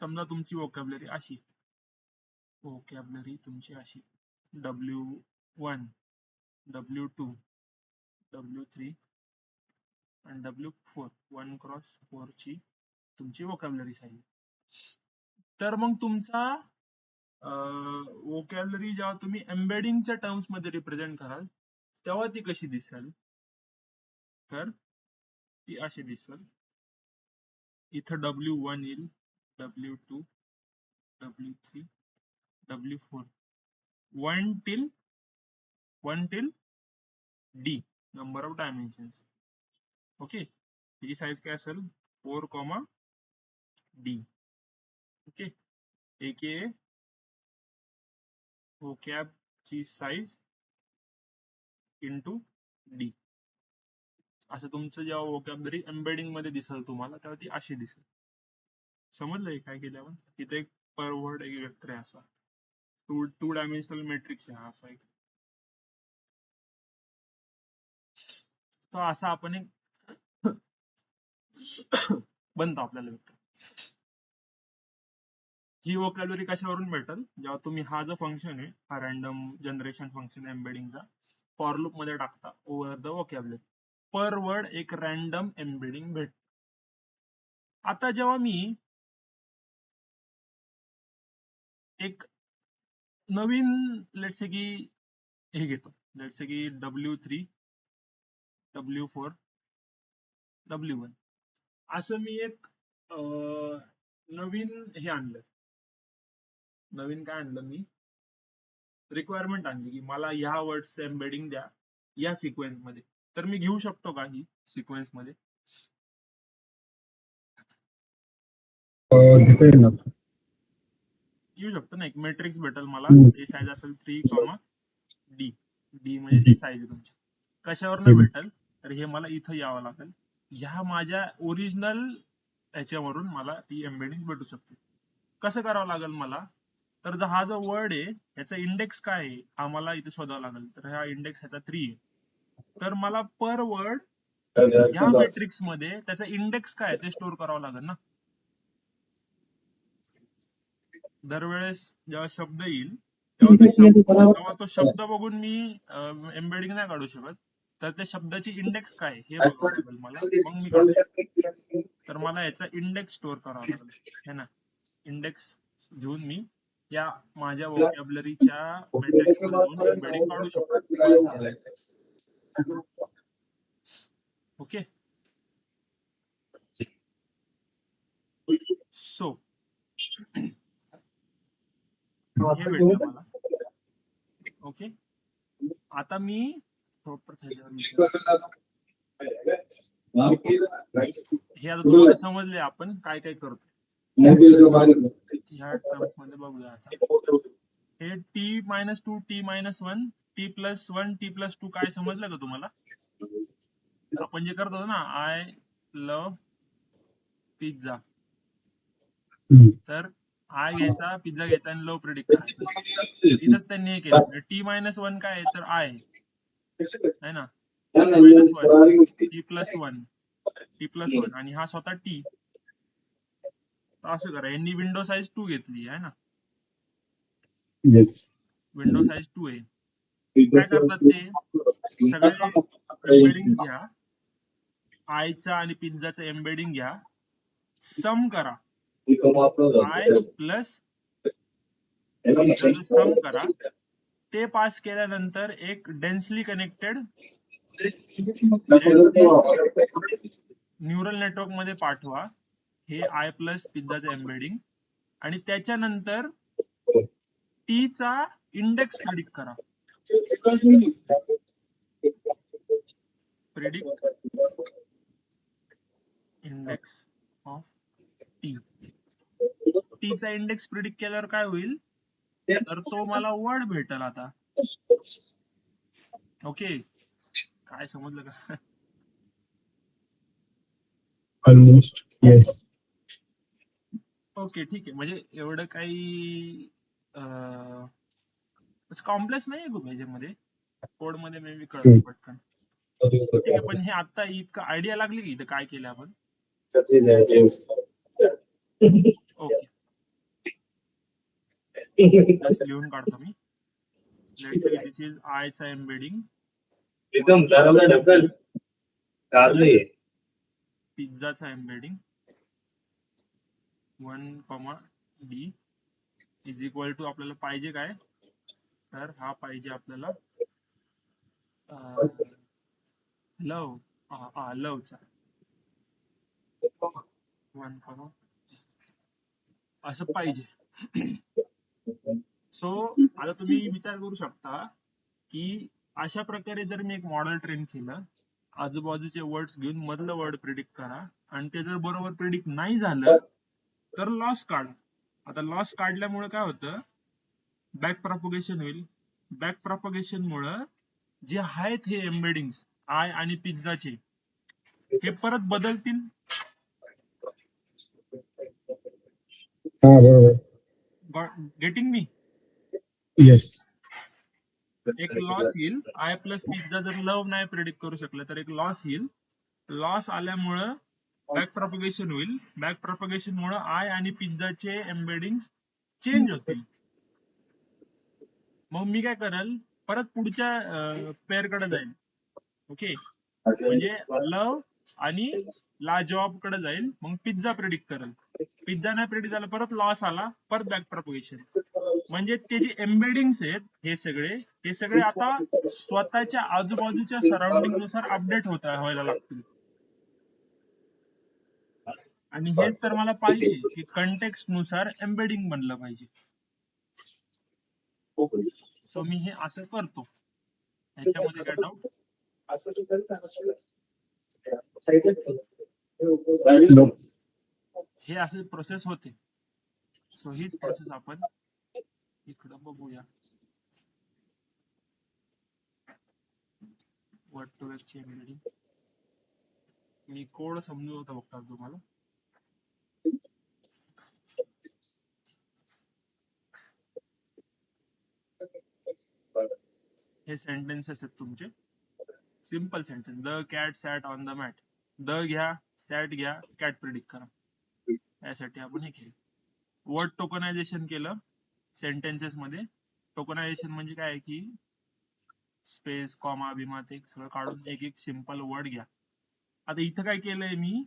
समजा तुमची वोकॅब्युलरी अशी, तुमची अशी W1, W2, W3 आणि W4, 1x4 ची तुमची वोकॅब्युलरी साईज. तर मग तुमचा वोकॅब्युलरी जेव्हा तुम्ही एम्बेडिंगच्या टर्म्स मध्ये रिप्रेझेंट कराल, तेव्हा ती कशी दिसेल, तर ती अशी दिसेल. इथं W1 येईल, W2, W3, W4, 1 till D number of dimensions. Okay, त्याची साईज काय असेल, 4, D. ओके, एके वोकॅब ची साईज इंटू D. असं तुमचं जेव्हा वोकॅब्युलरी एम्बेडिंग मध्ये दिसेल तुम्हाला, तेव्हा ती अशी दिसेल. समजलंय काय केलं आपण? तिथे एक पर वर्ड एक वेक्टर आहे, असा टू डायमेन्शनल मॅट्रिक्स आहे हा असा एक. तो असा आपण एक बनतो आपल्याला वेक्टर. ही वोकॅब्युलरी कशावरून भेटेल, जेव्हा तुम्ही हा जो फंक्शन आहे, हा रँडम जनरेशन फंक्शन एम्बेडिंगचा, फॉर लूप मध्ये टाकता over the vocabulary. Per word एक रॅन्डम एम्बेडिंग भेट. आता जेव्हा मी एक नवीन लेट्स से की हे घेतो, लेट्स से की W3, W4, W1 असं मी एक नवीन हे आणलं. नवीन काय आणलं मी, रिक्वायरमेंट आणली की मला ह्या वर्ड्सचं एम्बेडिंग द्या या सिक्वेन्स मध्ये. तर मी घेऊ शकतो का ही सिक्वेन्स मध्ये? डिपेंड ना. घेऊ शकतो ना. एक मॅट्रिक्स भेटेल मला, हम्म. ते साईज असेल 3, D. D म्हणजे ती साईज आहे तुमची. कशावर न भेटेल तर हे मला इथं यावं लागेल. ह्या माझ्या ओरिजिनल ह्याच्यावरून मला ती एम्बेडिंग भेटू शकते. कसं करावं लागेल मला? तर हा जो वर्ड आहे ह्याचा इंडेक्स काय आहे हा मला इथे शोधावा लागेल. तर हा इंडेक्स ह्याचा 3 आहे. तर मला पर वर्ड ह्या मॅट्रिक्स मध्ये त्याचा इंडेक्स काय ते स्टोअर करावं लागेल ना. दरवेळेस जेव्हा शब्द येईल तेव्हा तो शब्द बघून मी एम्बेडिंग नाही काढू शकत. तर त्या शब्दाची इंडेक्स काय हे बघावं लागेल मला, मग मी काढू शकतो. तर मला याचा इंडेक्स स्टोअर करावा लागेल है ना. इंडेक्स घेऊन मी या माझ्या वोकॅब्युलरीच्या मॅट्रिक्स मध्ये जाऊन एम्बेडिंग काढू शकतो. ओके. सो हे भेटलं मला. ओके. आता मी प्रॉपर त्याच्यावर विचार, हे आता तुम्हाला समजले आपण काय काय करतो. ह्या टर्म्स मध्ये बघूया आता. हे T-2, T-1, T+1, T+2 काय समजलं का तुम्हाला? आपण जे करतो ना, आय लव पिझ्झा, तर आय घ्यायचा, पिझ्झा घ्यायचा आणि लव प्रेडिक्ट करायचं. इथंच त्यांनी हे केलं. T-1 काय तर आय है ना, T-1, T+1, T+1 आणि हा स्वतः टी. असं करा. यांनी विंडो साईज 2 घेतली आहे ना, येस. विंडो साईज 2 आहे. काय करतात ते सगळे एम्बेडिंग घ्या, आयचा आणि पिझ्झाचा एम्बेडिंग घ्या, सम करा, आय प्लस पिझ्झाचं सम करा. ते पास केल्यानंतर एक डेन्सली कनेक्टेड न्यूरल नेटवर्क मध्ये पाठवा हे आय प्लस पिझ्झाचं एम्बेडिंग, आणि त्याच्यानंतर टी चा इंडेक्स प्रिडिक्ट करा. Predict index of T. T चा इंडेक्स प्रिडिक्ट केल्यावर काय होईल तर तो मला वर्ड भेटेल आता. ओके. काय समजलं का? Almost yes. ओके ठीक आहे. म्हणजे एवढं काही कॉम्प्लेक्स नाही आहे खूप ह्याच्यामध्ये. कोड मध्ये मे बी कळतं पटकन. ठीक आहे. पण हे आता इतकं आयडिया लागली की इथं काय केलं आपण. ओके. जस्ट लिहून काढतो मी. Let's say this is I चा एम्बेडिंग प्लस पिझ्झाचा embedding 1, D is equal to आपल्याला पाहिजे काय तर हा पाहिजे आपल्याला लव, लवचा 1, असं पाहिजे. सो आता तुम्ही विचार करू शकता की अशा प्रकारे जर मी एक मॉडेल ट्रेन केलं, आजूबाजूचे वर्ड्स घेऊन मधलं वर्ड प्रिडिक्ट करा, आणि ते जर बरोबर प्रिडिक्ट नाही झालं तर लॉस काढा. आता लॉस काढल्यामुळे काय होतं, बॅक प्रॉपगेशन होईल. बॅक प्रॉपगेशन मुळे जे आहेत हे एम्बेडिंग आय आणि पिझ्झाचे हे परत बदलतील. हा बरोबर. Getting me? येस. एक लॉस येईल. आय प्लस पिझ्झा जर लव नाही प्रेडिक्ट करू शकलं तर एक लॉस येईल. लॉस आल्यामुळं बॅक प्रॉपगेशन होईल. बॅक प्रॉपगेशन मुळे आय आणि पिझ्झाचे एम्बेडिंग चेंज होतील. मग मी काय करेल, परत पुढच्या पेअर कडे जाईल. ओके. म्हणजे लव आणि लाजवाब कडे जाईल, मग पिझ्झा प्रेडिक्ट करेल. पिझ्झा नाही प्रेडिक्ट झाला, परत लॉस आला, परत बॅक प्रपोगेशन. म्हणजे ते जे एम्बेडिंग्स आहेत हे सगळे आता स्वतःच्या आजूबाजूच्या सराउंडिंग नुसार अपडेट व्हायला लागतील. आणि हेच तर मला पाहिजे की कंटेक्स्ट नुसार एम्बेडिंग बनलं पाहिजे. सो मी हे असं करतो. ह्याच्यामध्ये काय डाऊट? No. हे असे प्रोसेस होते. सो हीच प्रोसेस आपण इकडं बघूया. वर्ड टू ची एम्बेडिंग मी कोड समजवतो बघता तुम्हाला. हे सेंटेन्सेस आहेत तुमचे. Simple sentence. The cat sat on the mat. The घ्या, सॅट घ्या, कॅट प्रिडिक्ट करा. यासाठी आपण हे केलं. वर्ड टोकनायझेशन केलं सेंटेन्सेस मध्ये. टोकनायझेशन म्हणजे काय आहे की स्पेस, कॉमा, बिमा ते सगळं काढून एक एक सिंपल वर्ड घ्या. आता इथं काय केलंय मी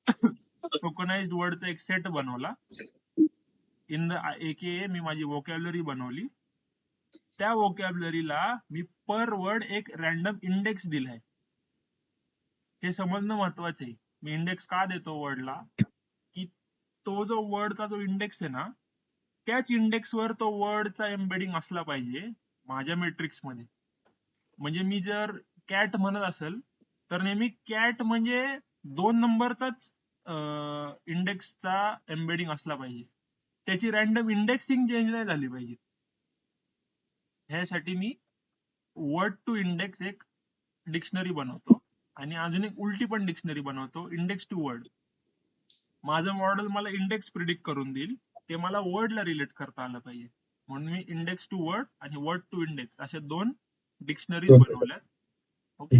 टोकनाइज्ड वर्डचा एक सेट बनवला. इन द AKA मी माझी वोकॅब्युलरी बनवली. त्या वोकॅब्युलरीला मी पर वर्ड एक रॅन्डम इंडेक्स दिलाय. हे समजणं महत्वाचं आहे. मी इंडेक्स का देतो वर्डला, की तो जो वर्डचा जो इंडेक्स आहे ना, त्याच इंडेक्स वर तो वर्डचा एम्बेडिंग असला पाहिजे माझ्या मॅट्रिक्स मध्ये. म्हणजे मी जर कॅट म्हणत असेल तर नेहमी कॅट म्हणजे 2 नंबरचाच इंडेक्सचा एम्बेडिंग असला पाहिजे. त्याची रॅन्डम इंडेक्सिंग चेंज नाही झाली पाहिजे. ह्यासाठी मी वर्ड टू इंडेक्स एक डिक्शनरी बनवतो आणि अजून एक उलटी पण डिक्शनरी बनवतो, इंडेक्स टू वर्ड. माझं मॉडेल मला इंडेक्स प्रिडिक्ट करून देईल, ते मला वर्डला रिलेट करता आलं पाहिजे. म्हणून मी इंडेक्स टू वर्ड आणि वर्ड टू इंडेक्स अशा 2 डिक्शनरीज बनवल्यात. ओके.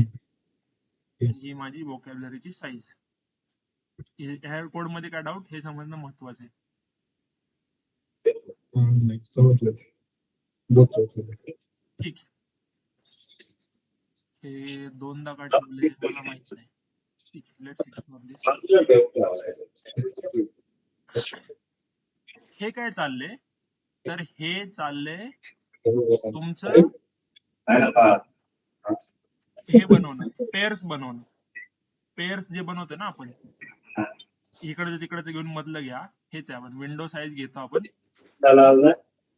ही माझी वोकॅब्युलरीची साईज. ह्या कोड मध्ये काय डाऊट? हे समजणं महत्वाचं आहे. नाही, समजलं. ठीक. हे 2दा का ठेवले मला माहित नाही. ठीक आहे, लेट्स इग्नोर दिस. हे काय चाललंय, तर हे चाललंय तुमचं हे बनवणं, पेअर्स बनवणं. पेअर्स जे बनवतो ना आपण, इकडचं तिकडचं घेऊन मधलं घ्या. हेच आहे आपण विंडो साईज घेतो आपण,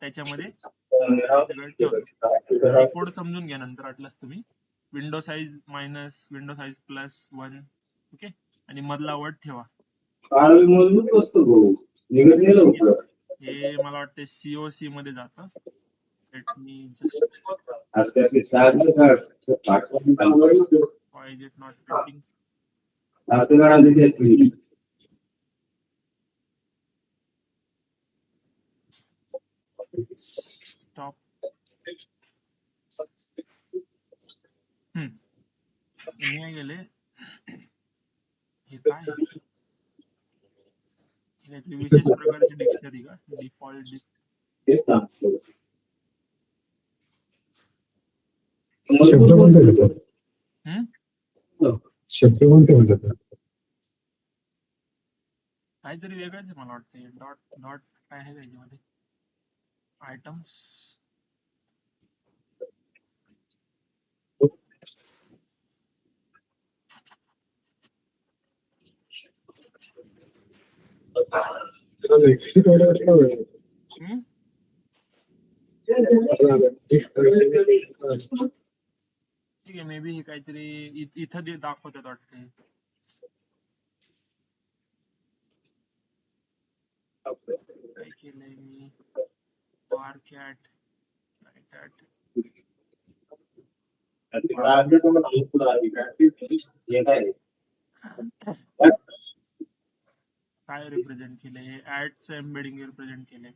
त्याच्यामध्ये सगळं ठेवतो. कोड समजून घ्या नंतर वाटलंच तुम्ही. Window size minus window size plus 1. Okay. आणि मधला वर्ड ठेवा. हे मला वाटतं COC मध्ये जातं. Let me just, why is it not printing? Stop. मी गेले. हे काय आहे? काहीतरी विशेष प्रकारची डिक्शनरी का? डिफॉल्ट शब्द कोणते होतात? शब्द कोणते होतात? काहीतरी वेगळंच आहे मला वाटतं. डॉट डॉट काय आहे त्याच्यामध्ये? आयटम्स. ठीक आहे, मे बी हे काहीतरी इथं जे दाखवतात वाटते. काय केलंय मी? बार कॅट काय रिप्रेझेंट केलंय? हे ऍडचं एम्बेडिंग रिप्रेझेंट केलंय.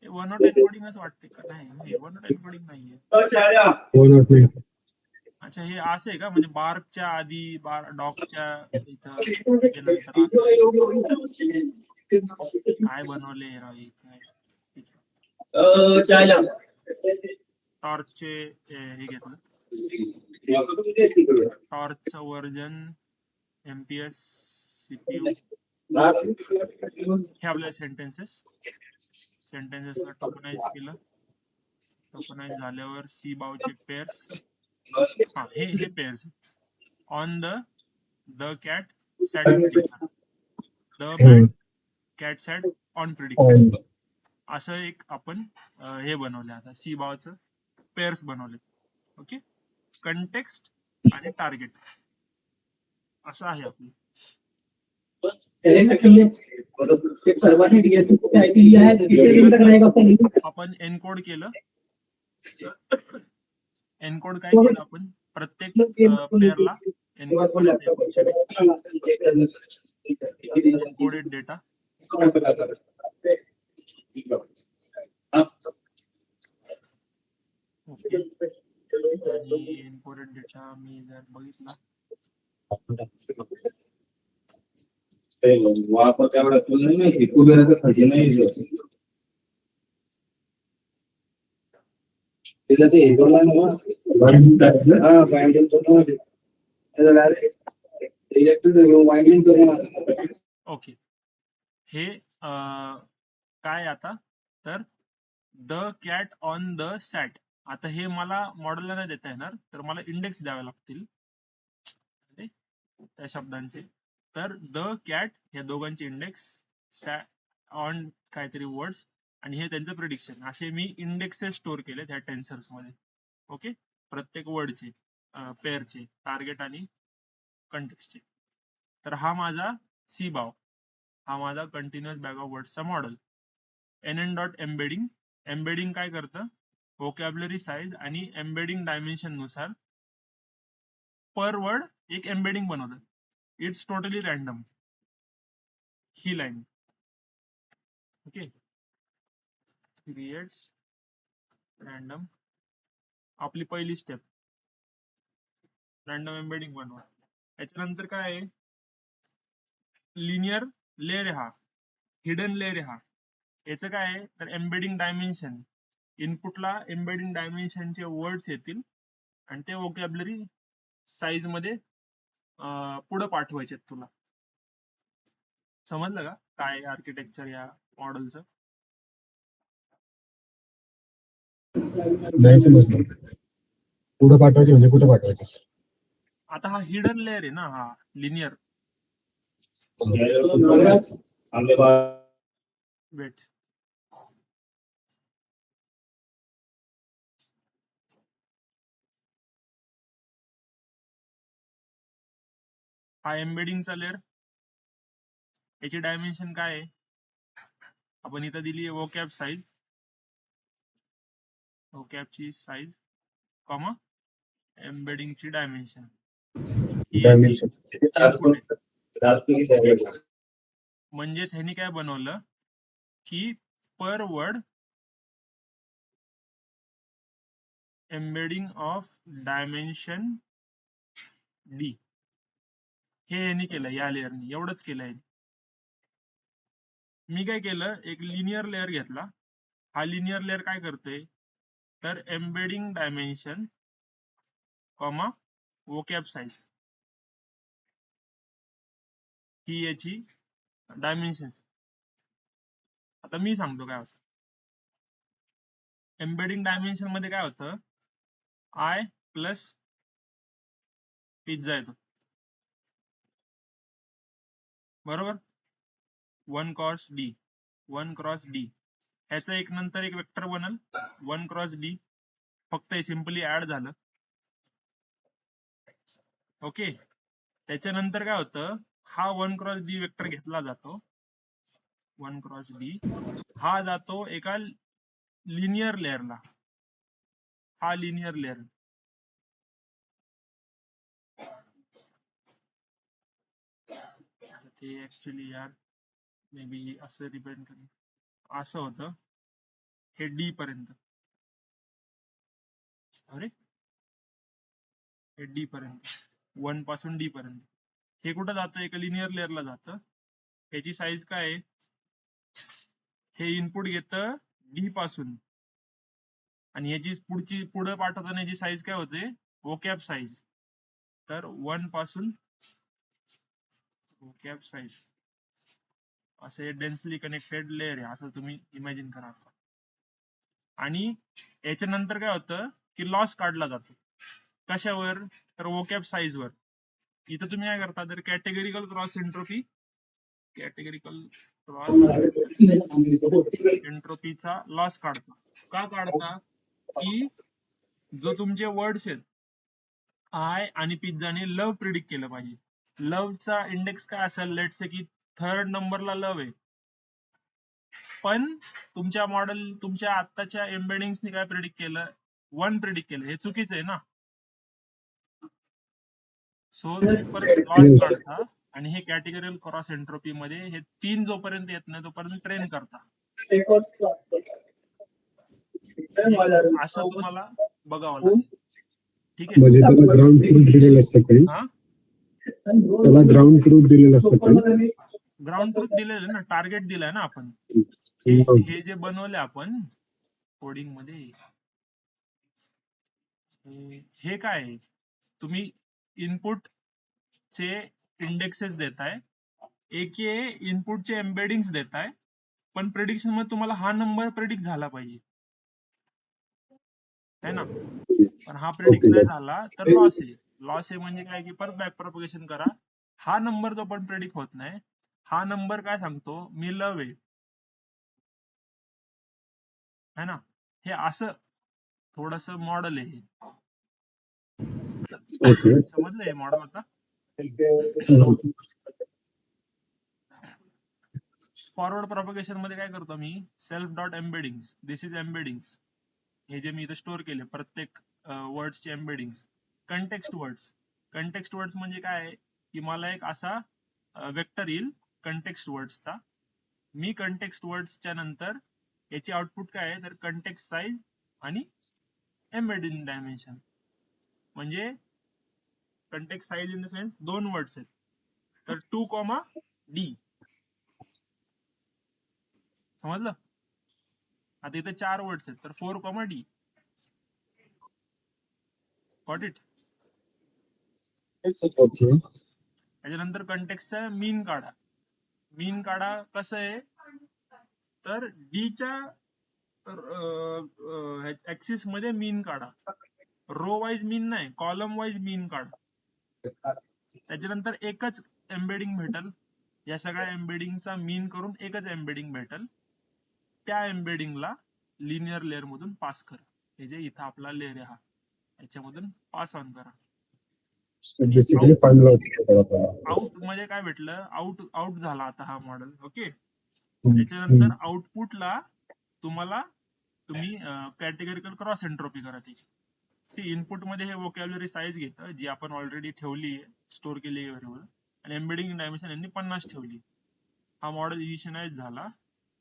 1 एन्कोडिंगच वाटते का? नाही, 1 एन्कोडिंग नाहीये. अच्छा, हे असं आहे का? म्हणजे बार्कच्या आधी डॉगच्या इथं त्याच्यानंतर असं काय बनवले राव हे काय? ठीक आहे. टॉर्चचे हे घेतलं. टॉर्चचं वर्जन, MPS, CPU, हे आपले सेंटेन्सेसला टोकनाइज केलं. टोकनाइज झाल्यावर सी बावचे पेअर्स, हा हे pairs on the cat sat predictor, the mat cat sat on predictor, असं एक आपण हे बनवले. आता सी बावचं पेअर्स बनवले. ओके, कंटेक्स्ट आणि टार्गेट असं आहे आपलं. आपण एनकोड केलं. एनकोड काय केलं आपण, प्रत्येक पेअरला एनकोड करायचं आहे फंक्शन, एनकोडेड डेटा. ओके, आणि एनकोडेड डेटा मी जर बघितला, ओके, हे काय आता तर द कॅट ऑन द सॅट. आता हे मला मॉडेलला नाही देता येणार, तर मला इंडेक्स द्यावे लागतील त्या शब्दांचे. तर द कॅट या दोघांचे इंडेक्स, ऑन काहीतरी वर्ड्स, आणि हे त्यांचं प्रिडिक्शन, असे मी इंडेक्सेस स्टोअर केले त्या टेन्सर्स मध्ये. ओके, प्रत्येक वर्डचे, पेअरचे, टार्गेट आणि कंटेक्स्टचे. तर हा माझा सी बाव, हा माझा कंटिन्युअस बॅग ऑफ वर्ड्सचा model. nn dot embedding, embedding काय करतं, व्होकॅब्युलरी साईज आणि एम्बेडिंग डायमेन्शन नुसार पर वर्ड एक एम्बेडिंग बनवलं. इट्स टोटली रॅन्डम, ही लाईन. ओके, क्रिएट्स रॅन्डम, आपली पहिली स्टेप, रॅन्डम एम्बेडिंग बनवा. याच्यानंतर काय आहे, लिनियर लेअर आहे, हा हिडन लेअर आहे. हा याचं काय आहे तर एम्बेडिंग डायमेन्शन, इनपुटला एम्बेडिंग डायमेन्शनचे वर्ड्स येतील आणि ते व्होकॅब्युलरी साईज मध्ये पुढे पाठवायचे तुला. समजलं का काय आर्किटेक्चर या मॉडेलचं? नाही समजलं. पुढे पाठवायचे म्हणजे कुठे पाठवायचे? आता हा हिडन लेअर आहे ना, हा लिनियर. वेट, हा एम्बेडिंगचा लेअर, याची डायमेन्शन काय आहे, आपण इथं दिली आहे व्होकॅब साईज, व्होकॅबची साईज कॉमा एम्बेडिंगची डायमेन्शन, ही याची इनपुट आहे. म्हणजेच ह्यानी काय बनवलं की per word embedding of dimension D, हे यांनी केलं या लेअरनी, एवढंच केलं आहे. मी काय केलं, एक लिनियर लेअर घेतला. हा लिनियर लेअर काय करतोय तर एम्बेडिंग डायमेन्शन कॉमा व्होकॅब साईज, ही याची डायमेन्शन. आता मी सांगतो काय होतं. एम्बेडिंग डायमेन्शन मध्ये काय होतं, आय प्लस पिझ्झा येतो, बरोबर. 1 क्रॉस डी, 1 क्रॉस डी, ह्याचा एक नंतर एक वेक्टर बनल 1 क्रॉस डी, फक्त हे सिम्पली ऍड झालं. ओके, त्याच्यानंतर काय होतं, हा 1 क्रॉस डी वेक्टर घेतला जातो, 1 क्रॉस डी, हा जातो एका लिनियर लेअरला, हा लिनियर लेअर. ते ऍक्च्युली यार मे बी असं डिपेंड करेल, असं होतं हे डी पर्यंत, अरे हे डी पर्यंत, 1 पासून डी पर्यंत. हे कुठं जातं, एका लिनियर लेअरला जातं. याची साईज काय आहे, हे इनपुट घेतं डी पासून आणि याची पुढे पाठवताना याची साईज काय होते vocab साईज, तर 1 पासून vocab साईज असे डेन्सली कनेक्टेड लेअर आहे असं तुम्ही इमॅजिन करा आता. आणि याच्यानंतर काय होतं की लॉस काढला जातो कशावर, तर vocab साईज वर. इथं तुम्ही काय करता, तर कॅटेगरिकल क्रॉस एंट्रोपी, कॅटेगरिकल क्रॉस एंट्रोपीचा लॉस काढता. का काढता, की जो तुमचे वर्ड्स आहेत आय आणि पिझ्झाने लव्ह प्रिडिक्ट केलं पाहिजे. लव्हचा इंडेक्स काय असेल, लेट्स से की 3rd नंबरला लव्ह आहे, पण तुमच्या मॉडेल तुमच्या आत्ताच्या एम्बेडिंग्सनी काय प्रिडिक्ट केलं, 1 प्रिडिक्ट केलं. हे चुकीचं आहे ना. सो तुम्ही परत लॉस Yes. काढता आणि हे कॅटेगरिकल क्रॉस एंट्रोपी मध्ये हे 3 जोपर्यंत येत नाही तोपर्यंत ट्रेन करता. असं तुम्हाला बघावं लागेल. ठीक आहे. म्हणजे त्याला ग्राउंड ट्रूथ दिलेलं असतं काही, हा, त्याला ग्राउंड ट्रूथ दिलेलं असतं काही. ग्राउंड ट्रूथ दिलेलं ना, टार्गेट दिलाय ना आपण. हे हे जे बनवले आपण कोडिंग मध्ये, हे काय आहे, तुम्ही इनपुट चे इंडेक्सेस देताय, एक इनपुटचे एम्बेडिंग्स देताय, पण प्रेडिक्शन मध्ये तुम्हाला हा नंबर प्रेडिक्ट झाला पाहिजे है ना. पण हा प्रेडिक्ट नाही झाला तर लॉस आहे. लॉस आहे म्हणजे काय, की परत बॅक प्रोपगेशन करा. हा नंबर जो पण प्रेडिक्ट होत नाही, हा नंबर काय सांगतो, मी लव आहे है ना. हे असं थोडस मॉडेल आहे. ओके. समजलं हे मॉडेल आता. फॉरवर्ड प्रोपगेशन मध्ये काय करतो मी, self dot embeddings, this is embeddings, हे जे मी इथे स्टोअर केले प्रत्येक वर्ड्सचे embeddings. Context words, context words म्हणजे काय आहे, की मला एक असा वेक्टर येईल कंटेक्स्ट वर्ड्सचा. मी कंटेक्स्ट वर्ड्सच्या नंतर याचे आउटपुट काय आहे, तर कंटेक्स्ट साईज आणि एम्बेडिंग डायमेन्शन. म्हणजे context size in the sense 2 words आहेत, तर 2,D. समजलं. आता इथे 4 वर्ड्स आहेत, तर 4,D. Got it. ओके. त्याच्यानंतर कंटेक्स्टचा मीन काढा. मीन काढा कसं आहे, तर डीच्या ऍक्सिस मध्ये मीन काढा. रो वाईज मीन नाही, कॉलम वाईज मीन काढा. त्याच्यानंतर एकच एम्बेडिंग भेटल, या सगळ्या एम्बेडिंगचा मीन करून एकच एम्बेडिंग भेटल. त्या एम्बेडिंगला लिनियर लेअर मधून पास करा. हे जे इथं आपला लेअर आहे हा, याच्यामधून पास ऑन करा. Basically find out. आउट मध्ये काय भेटलं, आउट झाला आता हा मॉडेल. ओके. त्याच्यानंतर आउटपुटला तुम्ही कॅटेगरिकल क्रॉस एंट्रोपी करा त्याची. सी इनपुट मध्ये हे वोकॅब्युलरी साईज घेतं जी आपण ऑलरेडी ठेवली आहे, स्टोअर केली आहे व्हेरिएबल, आणि एम्बेडिंग डायमेन्शन यांनी 50 ठेवली. हा मॉडेल इनिशियलाइज झाला.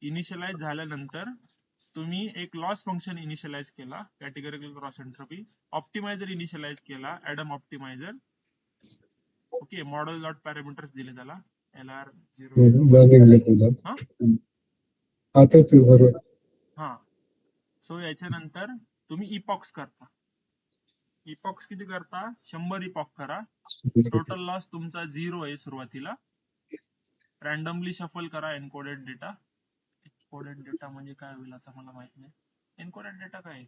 इनिशियलाइज झाल्यानंतर तुम्ही एक लॉस फंक्शन इनिशियलाइज केला, categorical cross entropy. Optimizer initialize केला, Adam optimizer. Okay. Model dot parameters दिले त्याला, LR0. हा. सो याच्यानंतर तुम्ही इपॉक्स करता. इपॉक्स किती करता, 100 इपॉक करा. टोटल लॉस तुमचा 0 आहे सुरुवातीला. रॅन्डमली शफल करा एन्कोडेड डेटा. एन्कोडेड डेटा म्हणजे काय होईल आता मला माहित नाही. एन्कोडेड डेटा काय आहे?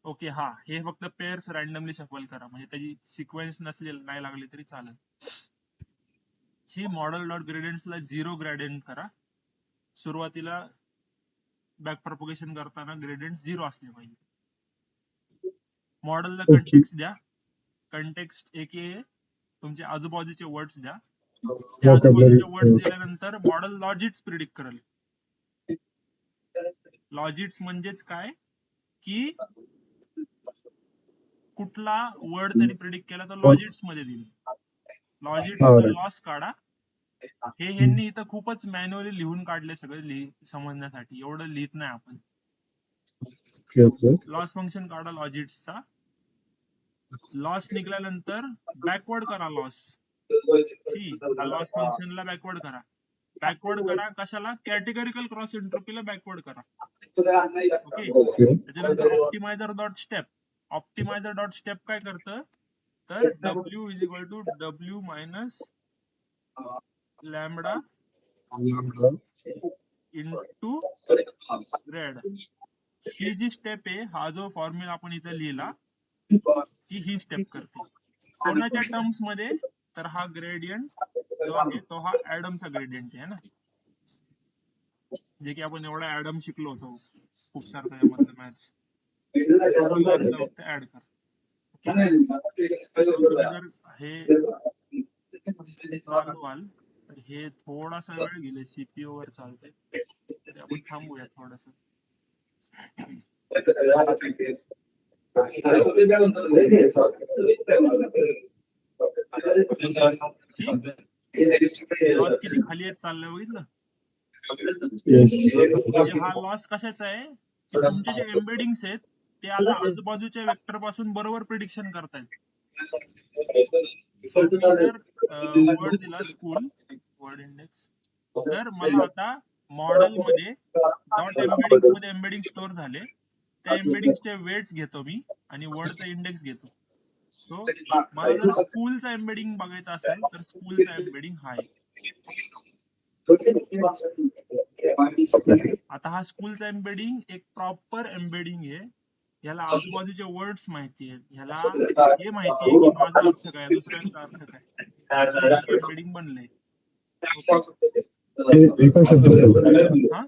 ओके, हा, हे फक्त पेअर्स रॅन्डमली शफल करा, म्हणजे त्याची सिक्वेन्स नाही लागली तरी चालेल. ही मॉडेल डॉट ग्रेडियंट्सला 0 ग्रेडियंट करा. सुरुवातीला बॅक प्रोपगेशन करताना ग्रेडियंट 0 असले पाहिजे. मॉडेलला कंटेक्स्ट द्या. कंटेक्स्ट एक तुमचे आजूबाजूचे वर्ड्स द्या. त्या आजूबाजूचे वर्ड्स दिल्यानंतर मॉडेल लॉजिट्स प्रिडिक्ट करेल. लॉजिट्स म्हणजेच काय, की कुठला वर्ड त्यांनी प्रिडिक्ट केला तर लॉजिट्स मध्ये दिली. लॉजिट्सचा लॉस काढा. हे ह्यांनी इथं खूपच मॅन्युअली लिहून काढले सगळे समजण्यासाठी, एवढं लिहित नाही आपण. लॉस फंक्शन काढा लॉजिट्सचा. लॉस निघाल्यानंतर बॅकवर्ड करा लॉस. लॉस फंक्शनला बॅकवर्ड करा. बॅकवर्ड करा कशाला, कॅटेगरिकल क्रॉस एंट्रोपीला बॅकवर्ड करा. ओके. त्याच्यानंतर optimizer dot step. Optimizer dot step काय करतं, तर W is equal to W minus lambda into grad. ही जी स्टेप आहे, हा जो फॉर्म्युला आपण इथं लिहिला, ही स्टेप करते. कोणाच्या टर्म्स मध्ये, तर हा ग्रेडियंट जो आहे तो हा ऍडमचा ग्रेडियंट आहे ना, जे की आपण एवढा ऍडम शिकलो होतो खूप सारं त्याच्यामधलं मॅथ्स. फक्त ऍड कर. तुम्ही जर हे चालू व्हाल तर हे थोडासा वेळ गेले, सीपीयू वर चालते, तरी आपण थांबूया थोडस. लॉस किती खाली येत चाललंय बघितलं. म्हणजे हा लॉस कशाचा आहे, की तुमचे जे एम्बेडिंग्स आहेत ते आता आजूबाजूच्या वेक्टर पासून बरोबर प्रिडिक्शन करतायत. सो मी जर वर्ड दिला स्कूल वर्ड इंडेक्स, तर मला आता मॉडेल मध्ये डॉट एम्बेडिंग्स मध्ये एम्बेडिंग स्टोअर झाले, त्या एम्बेडिंग्सचे वेट्स घेतो मी आणि वर्डचा इंडेक्स घेतो. सो मला जर स्कूलचा एम्बेडिंग बघायचा असेल तर स्कूलचा एम्बेडिंग हा आहे. आता हा स्कूलचा एम्बेडिंग एक प्रॉपर एम्बेडिंग आहे. ह्याला आजूबाजूचे वर्ड्स माहिती आहेत, ह्याला हे माहिती आहे की माझा अर्थ काय, दुसऱ्यांचा अर्थ काय, असं एक एम्बेडिंग बनलंय. एका शब्दाचं हा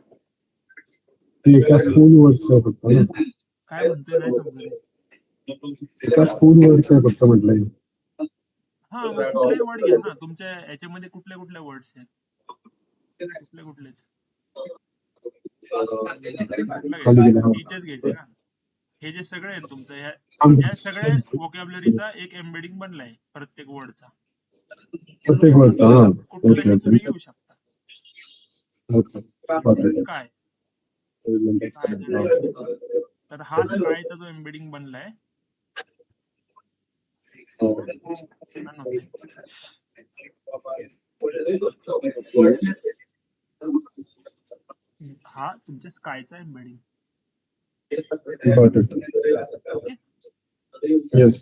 एका स्कूल वर्डचं फक्त ना? काय म्हणतोय नाही समजलं. एका स्कूल वर्डचं फक्त म्हटलंय. हा मग कुठलाही वर्ड घ्या ना, तुमच्या याच्यामध्ये कुठले कुठले वर्ड्स आहेत, कुठले कुठलेच कुठलं घ्यायचं, टीचर्स घ्यायचे का, हे जे सगळे आहे तुमचं, ह्या सगळ्या वोकॅब्युलरीचा एक एम्बेडिंग बनलाय प्रत्येक वर्डचा. प्रत्येक वर्डचा हा कुठलंही तुम्ही घेऊ शकता. स्काय तर हा स्कायचा जो एम्बेडिंग बनलाय, हा तुमच्या स्कायचा embedding. Okay, yes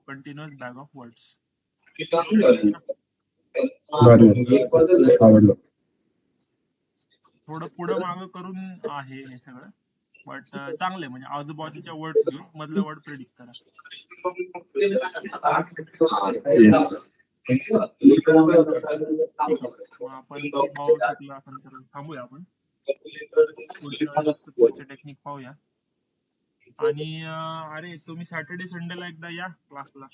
continuous bag of words. आवडलं. थोडं पुढं मागं करून आहे हे सगळं, बट चांगले म्हणजे आजूबाजूच्या वर्ड्स घेऊन मधलं वर्ड प्रिडिक्ट करा. मग आपण स्वभाव शिकलो, आपण तर थांबूया, आपण पुढचं टेक्निक पाहूया. आणि अरे तुम्ही सॅटर्डे संडेला एकदा या क्लासला.